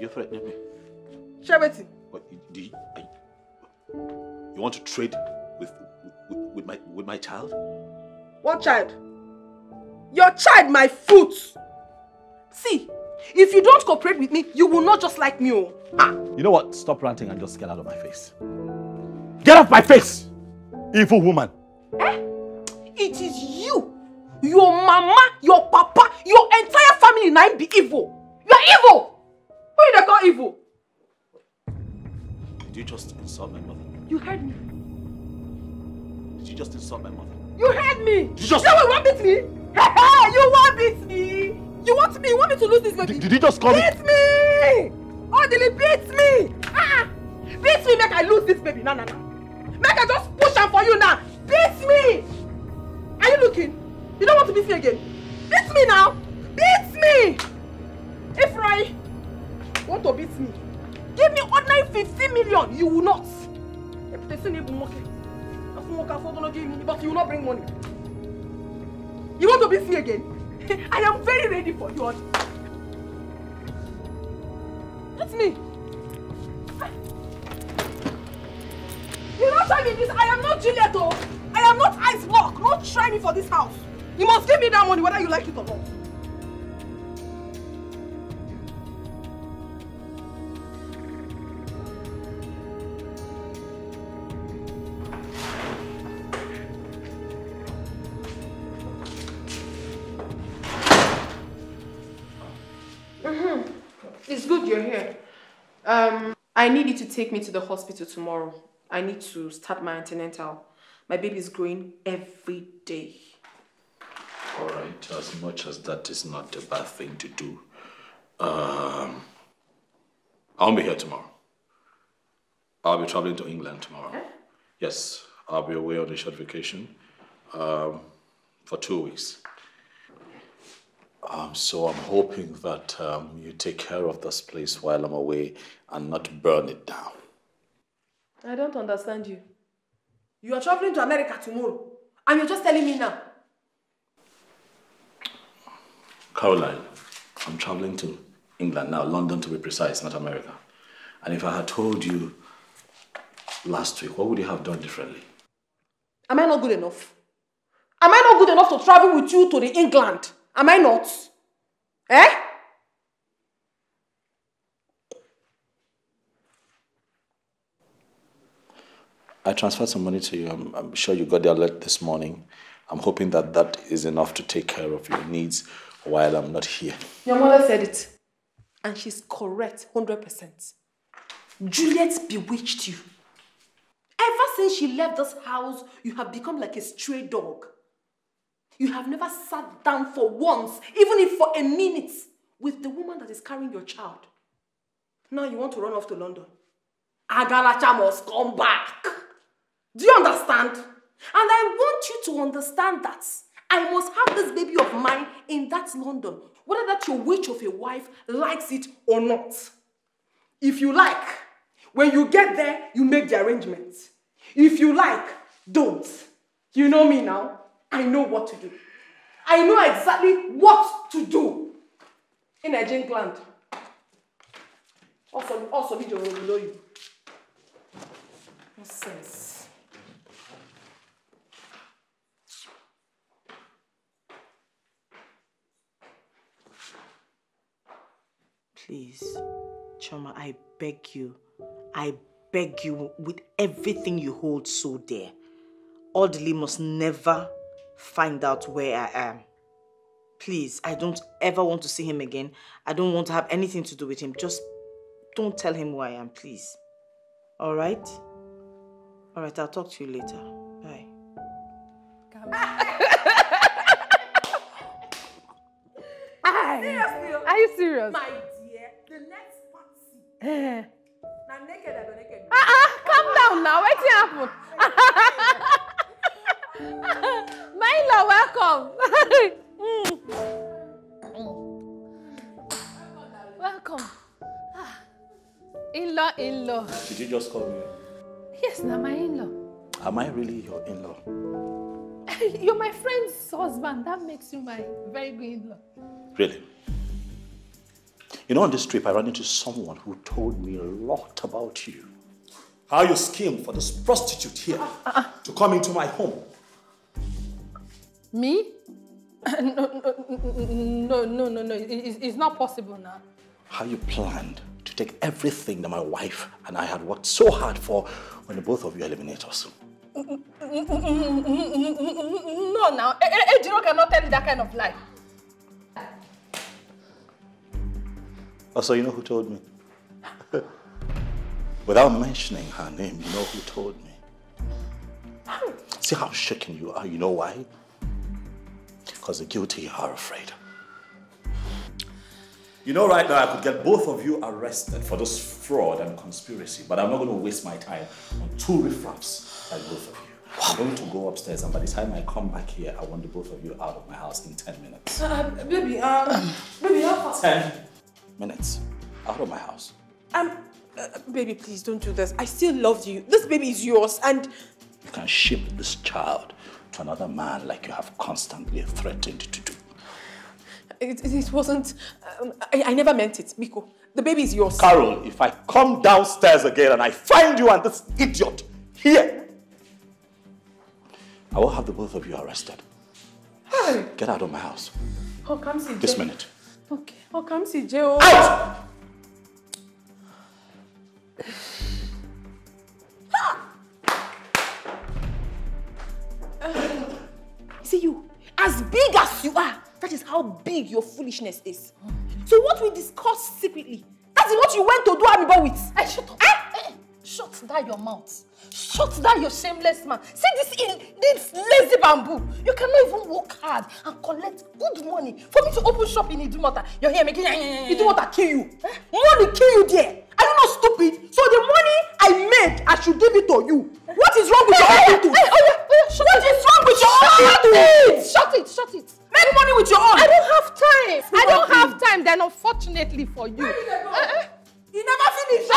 Speaker 13: You're threatening me?
Speaker 18: Shabeti.
Speaker 13: What, you want to trade with my child?
Speaker 18: What child? Your child, my foot. See, if you don't cooperate with me, you will not just like me. Oh. Ah.
Speaker 13: You know what? Stop ranting and just get out of my face. Get off my face! Evil woman.
Speaker 18: Eh? It is you. Your mama, your papa, your entire family now be evil. You are evil. Who you they call evil?
Speaker 13: Did you just insult my mother?
Speaker 18: You heard me.
Speaker 13: Did you just insult my mother?
Speaker 18: You heard me.
Speaker 13: Did you just...
Speaker 18: You want beat me? You want beat me? You want me? You want me to lose this baby?
Speaker 13: Did you just call me?
Speaker 18: Beat me! Odili, beat me! Beat me, make I lose this baby. No. Make I just push am for you now. Beat me! Are you looking? You don't want to beat me again? Beat me now! Beat me! If I want to beat me, give me ordinary 50 million. You will not. But you will not bring money. You want to beat me again? I am very ready for you. That's me. You don't try me this. I am not Juliet. I am not Ice Block. Don't try me for this house. You must give me that money whether you like it or not. It's good you're here. I need you to take me to the hospital tomorrow. I need to start my antenatal. My baby is growing every day.
Speaker 13: All right, as much as that is not a bad thing to do, I'll be here tomorrow. I'll be traveling to England tomorrow.
Speaker 18: Eh?
Speaker 13: Yes, I'll be away on a short vacation for 2 weeks. So I'm hoping that you take care of this place while I'm away and not burn it down.
Speaker 18: I don't understand you. You are traveling to America tomorrow and you're just telling me now.
Speaker 13: Caroline, I'm traveling to England now, London to be precise, not America. And if I had told you last week, what would you have done differently?
Speaker 18: Am I not good enough? Am I not good enough to travel with you to the England? Am I not? Eh?
Speaker 13: I transferred some money to you. I'm sure you got the alert this morning. I'm hoping that that is enough to take care of your needs while I'm not here.
Speaker 18: Your mother said it. And she's correct, 100%. Juliet bewitched you. Ever since she left this house, you have become like a stray dog. You have never sat down for once, even if for a minute, with the woman that is carrying your child. Now you want to run off to London. Agalacha must come back. Do you understand? And I want you to understand that I must have this baby of mine in that London, whether that your witch of a wife likes it or not. If you like, when you get there, you make the arrangements. If you like, don't. You know me now. I know what to do. I know exactly what to do. In a England. Also, video will below you. Nonsense.
Speaker 4: Please, Choma, I beg you with everything you hold so dear. Audley must never find out where I am. Please, I don't ever want to see him again. I don't want to have anything to do with him. Just don't tell him who I am, please. All right? All right, I'll talk to you later. Bye.
Speaker 18: Seriously?
Speaker 9: Are you serious?
Speaker 18: My dear, the next party. Now naked, I go naked.
Speaker 9: Calm down now. What's happened? My in-law, welcome. Welcome. In-law.
Speaker 13: Did you just call me?
Speaker 9: Yes, now my in-law.
Speaker 13: Am I really your in-law?
Speaker 9: You're my friend's husband. That makes you my very good in-law.
Speaker 13: Really? You know, on this trip, I ran into someone who told me a lot about you. How you schemed for this prostitute here to come into my home.
Speaker 9: Me? No. It's not possible now.
Speaker 13: How you planned to take everything that my wife and I had worked so hard for when the both of you eliminate us.
Speaker 9: No, now. Ejiro cannot tell you that kind of lie.
Speaker 13: Also, you know who told me? Without mentioning her name, you know who told me? See how shaken you are, you know why? Because the guilty are afraid. You know, right now I could get both of you arrested for this fraud and conspiracy, but I'm not going to waste my time on two riffraffs like both of you. I'm going to go upstairs, and by the time I come back here, I want the both of you out of my house in 10 minutes.
Speaker 18: Baby, how fast?
Speaker 13: 10 minutes out of my house.
Speaker 18: Baby, please don't do this. I still love you. This baby is yours, and
Speaker 13: You can ship this child to another man like you have constantly threatened to do.
Speaker 18: it wasn't. I never meant it, Miko. The baby is yours.
Speaker 13: Carol, if I come downstairs again and I find you and this idiot here, I will have the both of you arrested.
Speaker 18: Hey.
Speaker 13: Get out of my house.
Speaker 18: Oh, come see
Speaker 13: This
Speaker 18: Jay.
Speaker 13: minute.
Speaker 18: Okay. Oh, come see Jay. Oh.
Speaker 13: Out!
Speaker 18: See you, as big as you are, that is how big your foolishness is. So what we discussed secretly, that is what you went to do Amibo with.
Speaker 9: Hey, shut up. Shut down your mouth. Shut down your shameless man. See this lazy bamboo. You cannot even work hard and collect good money for me to open shop in Idumota. You're here making
Speaker 18: Idumota kill you. Money kill you there. Are you not stupid? So the money I made, I should give it to you. What is wrong with your attitude? What is wrong with your attitude?
Speaker 9: Shut it.
Speaker 18: Make money with your own.
Speaker 9: I don't have time. I don't have time. Then unfortunately for you.
Speaker 18: You never finish.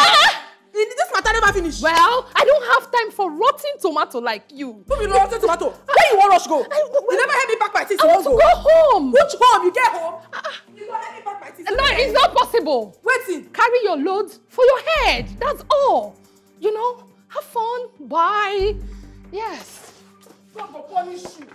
Speaker 18: This matter never finish.
Speaker 9: Well, I don't have time for rotten tomato like you.
Speaker 18: Who be rotten tomato? Where you want us go? You never help me pack my things.
Speaker 9: I want to go home.
Speaker 18: Which home? You get home? You don't help me pack my things.
Speaker 9: No, it's not possible.
Speaker 18: Wait.
Speaker 9: Carry your loads for your head. That's all. You know, have fun. Bye. Yes.
Speaker 18: God will punish you.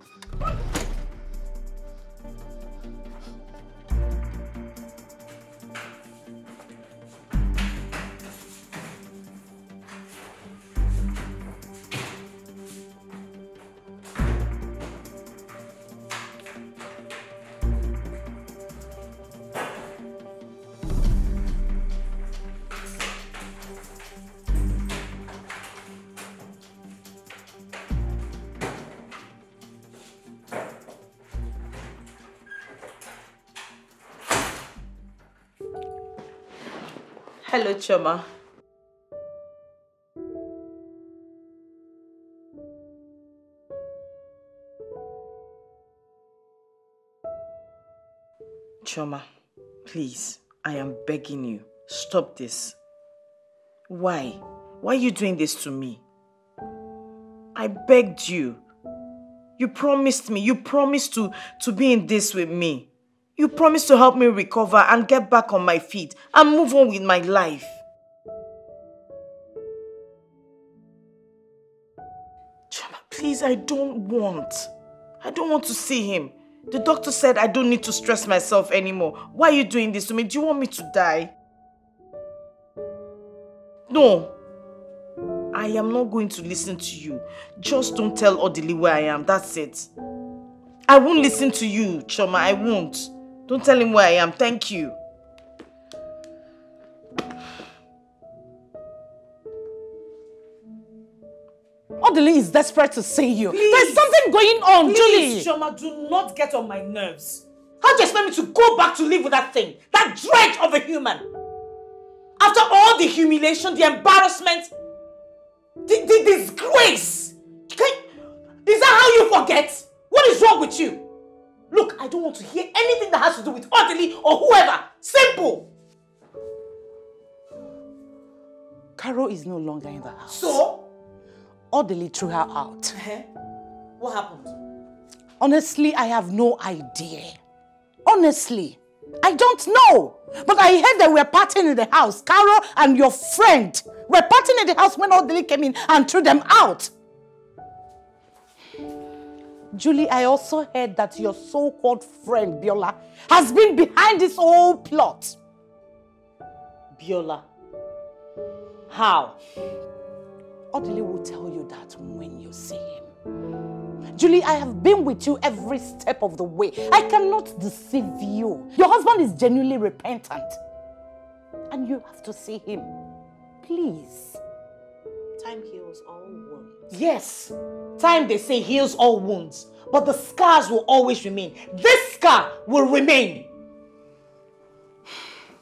Speaker 4: Hello, Choma. Choma, please, I am begging you, stop this. Why? Why are you doing this to me? I begged you. You promised me, you promised to be in this with me. You promised to help me recover and get back on my feet and move on with my life. Chama, please, I don't want to see him. The doctor said I don't need to stress myself anymore. Why are you doing this to me? Do you want me to die? No. I am not going to listen to you. Just don't tell Odili where I am. That's it. I won't listen to you, Choma. I won't. Don't tell him where I am. Thank you.
Speaker 5: Odili is desperate to see you.
Speaker 4: Please.
Speaker 5: There's something going on, Julie.
Speaker 4: Please, Choma, do not get on my nerves. How do you expect me to go back to live with that thing? That dredge of a human? After all the humiliation, the embarrassment, the disgrace. Is that how you forget? What is wrong with you? Look, I don't want to hear anything that has to do with Odili or whoever. Simple.
Speaker 5: Carol is no longer in the house.
Speaker 4: So?
Speaker 5: Odili threw her out.
Speaker 4: What happened?
Speaker 5: Honestly, I have no idea. Honestly, I don't know. But I heard that we were partying in the house. Carol and your friend were partying in the house when Odili came in and threw them out. Julie, I also heard that your so-called friend, Biola, has been behind this whole plot.
Speaker 4: Biola? How?
Speaker 5: Odili will tell you that when you see him. Julie, I have been with you every step of the way. I cannot deceive you. Your husband is genuinely repentant. And you have to see him. Please.
Speaker 4: Time heals all wounds. Yes. Time, they say, heals all wounds. But the scars will always remain. This scar will remain.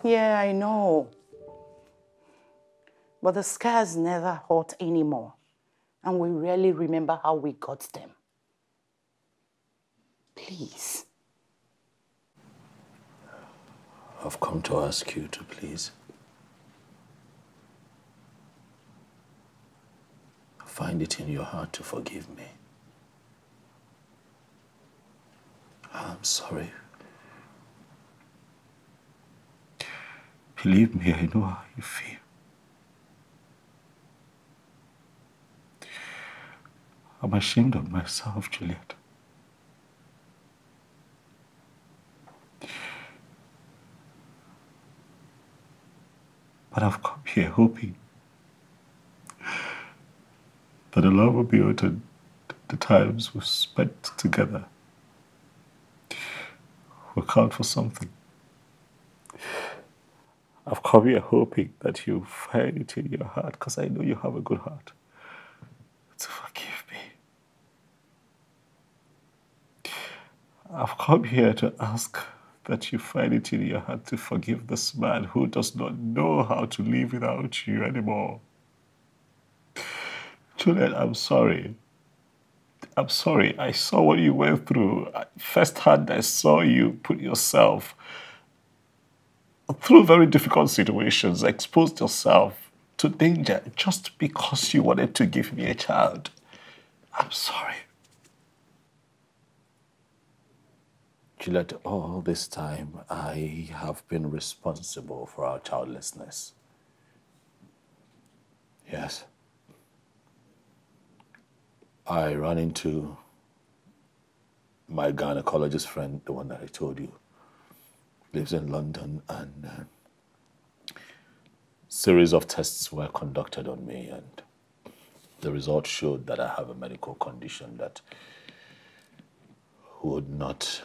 Speaker 5: Yeah, I know. But the scars never hurt anymore. And we rarely remember how we got them. Please.
Speaker 13: I've come to ask you to please find it in your heart to forgive me. I'm sorry. Believe me, I know how you feel. I'm ashamed of myself, Juliet. But I've come here hoping that the love will be uttered, the times we've spent together will count for something. I've come here hoping that you find it in your heart, because I know you have a good heart, to forgive me. I've come here to ask that you find it in your heart to forgive this man who does not know how to live without you anymore. Juliet, I'm sorry. I'm sorry. I saw what you went through. Firsthand, I saw you put yourself through very difficult situations, exposed yourself to danger just because you wanted to give me a child. I'm sorry. Juliet, all this time, I have been responsible for our childlessness. Yes. I ran into my gynecologist friend, the one that I told you, lives in London, and series of tests were conducted on me, and the results showed that I have a medical condition that would not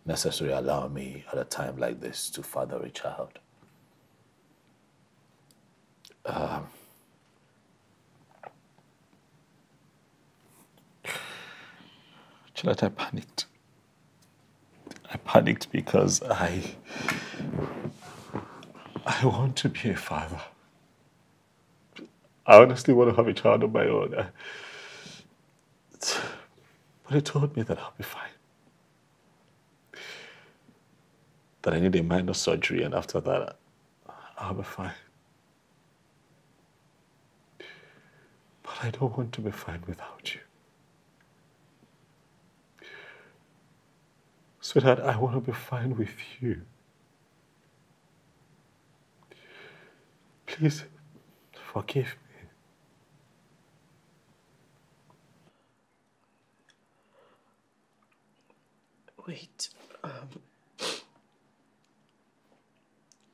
Speaker 13: necessarily allow me at a time like this to father a child. Juliet, I panicked. I panicked because I want to be a father. I honestly want to have a child of my own. But he told me that I'll be fine. That I need a minor surgery, and after that, I'll be fine. But I don't want to be fine without you. Sweetheart, I want to be fine with you. Please, forgive me.
Speaker 4: Wait,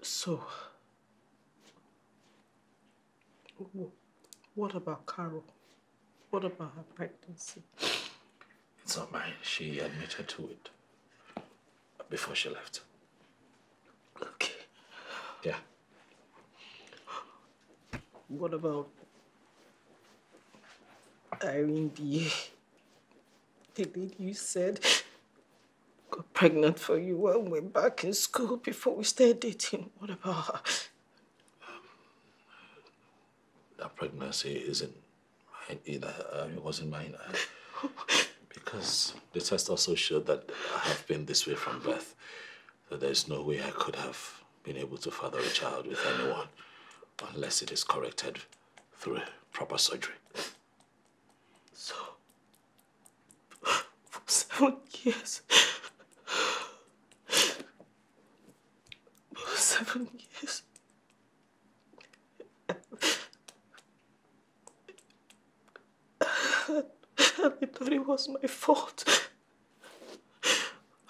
Speaker 4: so, what about Carol? What about her pregnancy?
Speaker 13: It's not mine. She admitted to it before she left.
Speaker 4: Okay.
Speaker 13: Yeah.
Speaker 4: What about Irene, the lady you said got pregnant for you when we were back in school before we started dating? What about her?
Speaker 13: That pregnancy isn't mine either. It wasn't mine. Because the test also showed that I have been this way from birth. So there's no way I could have been able to father a child with anyone unless it is corrected through proper surgery.
Speaker 4: So, for 7 years. For 7 years. I thought it was my fault.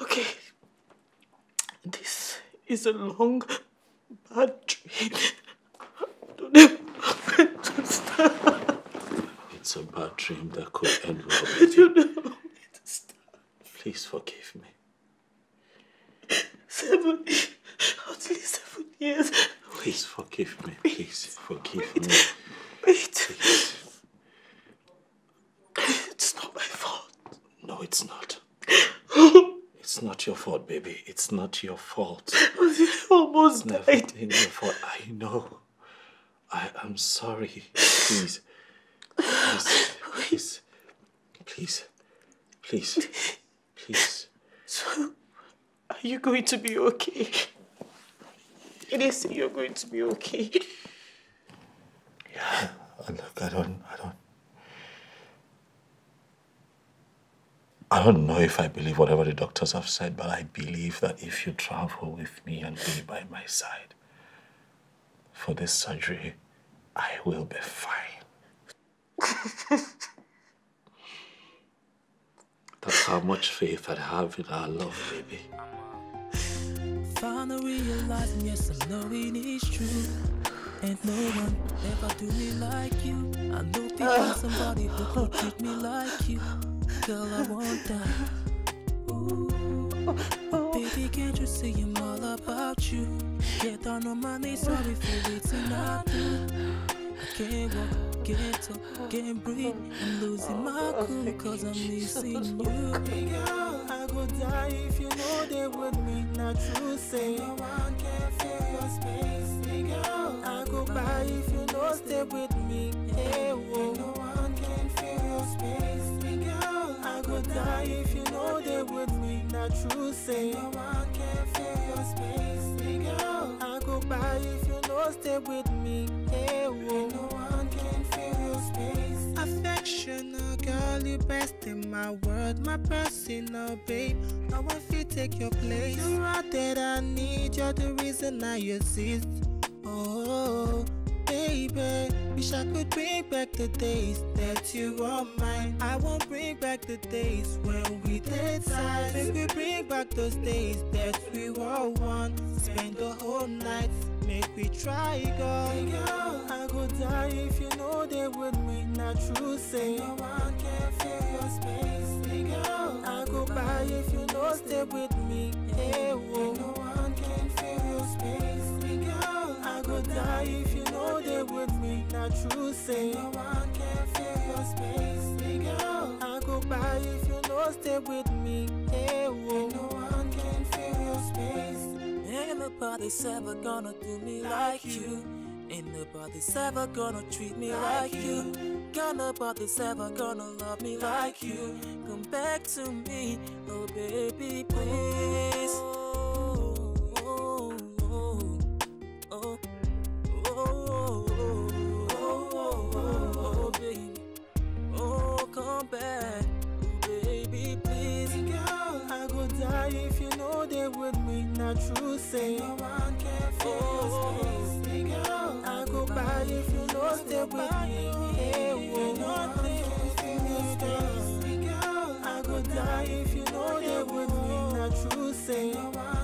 Speaker 4: Okay. This is a long, bad dream. I don't even know where to start.
Speaker 13: It's a bad dream that could end well.
Speaker 4: I don't know where to start.
Speaker 13: Please forgive me.
Speaker 4: 7, at least 7 years.
Speaker 13: Please forgive me. Please forgive me.
Speaker 4: Wait.
Speaker 13: Please.
Speaker 4: It's not my fault.
Speaker 13: No, it's not. It's not your fault, baby. It's not your fault.
Speaker 4: I almost
Speaker 13: It's
Speaker 4: died.
Speaker 13: never been your fault. I know. I am sorry. Please. Please. Please. Please. Please.
Speaker 4: So, are you going to be okay? It is you're going to be okay.
Speaker 13: Yeah. Look, I don't know if I believe whatever the doctors have said, but I believe that if you travel with me and be by my side for this surgery, I will be fine. That's how much faith I have in our love, baby.
Speaker 1: Finally realizing, yes, I know it is true. Ain't no one ever do me like you. I know people somebody who could treat me like you. Girl, I want that. Ooh, baby, can't you see I'm all about you? Get down on my knees, sorry for waiting I do. I can't walk, can't talk, can't breathe. I'm losing my cool cause I'm missing you. Girl, I go die if you know they with me. Not true, say no one can fill your space. Girl, I go by if you know stay with me. Hey, whoa. No one can fill your space. Girl, I go die if you know they with me. Not true, say no one can fill your space. Girl, I go by if you know stay with me. Hey, whoa. No one can fill your space. Affectional girl, you best in my world, my personal babe. No one feel take your place. You're out that I need, you're the reason I exist. Oh, baby, wish I could bring back the days that you were mine. I won't bring back the days when we did sides. Maybe bring back those days that we were one. Spend the whole night, make we try, girl. I go die if you know they with me. Not true, say no one can fill your space. Girl, I go by if you know stay with me. Hey, whoa. No one can fill your space. Girl, I go die if you know they with me. Not true, say no one can fill your space. Girl, I go by if you know stay with me. Hey, whoa. No one can fill your space. Ain't nobody's ever gonna do me like you. Ain't nobody's ever gonna treat me like you. Ain't nobody's ever gonna love me like you. Come back to me, oh baby, please. Oh, oh, oh, oh, oh, oh, oh, baby. Oh, come back, oh baby, please. Girl, I go die if you say. No one can feel me, girl. I go by if you know stay with me. Hey, you know things feel me, girl. I go die if you know they with me. Not true, say. No one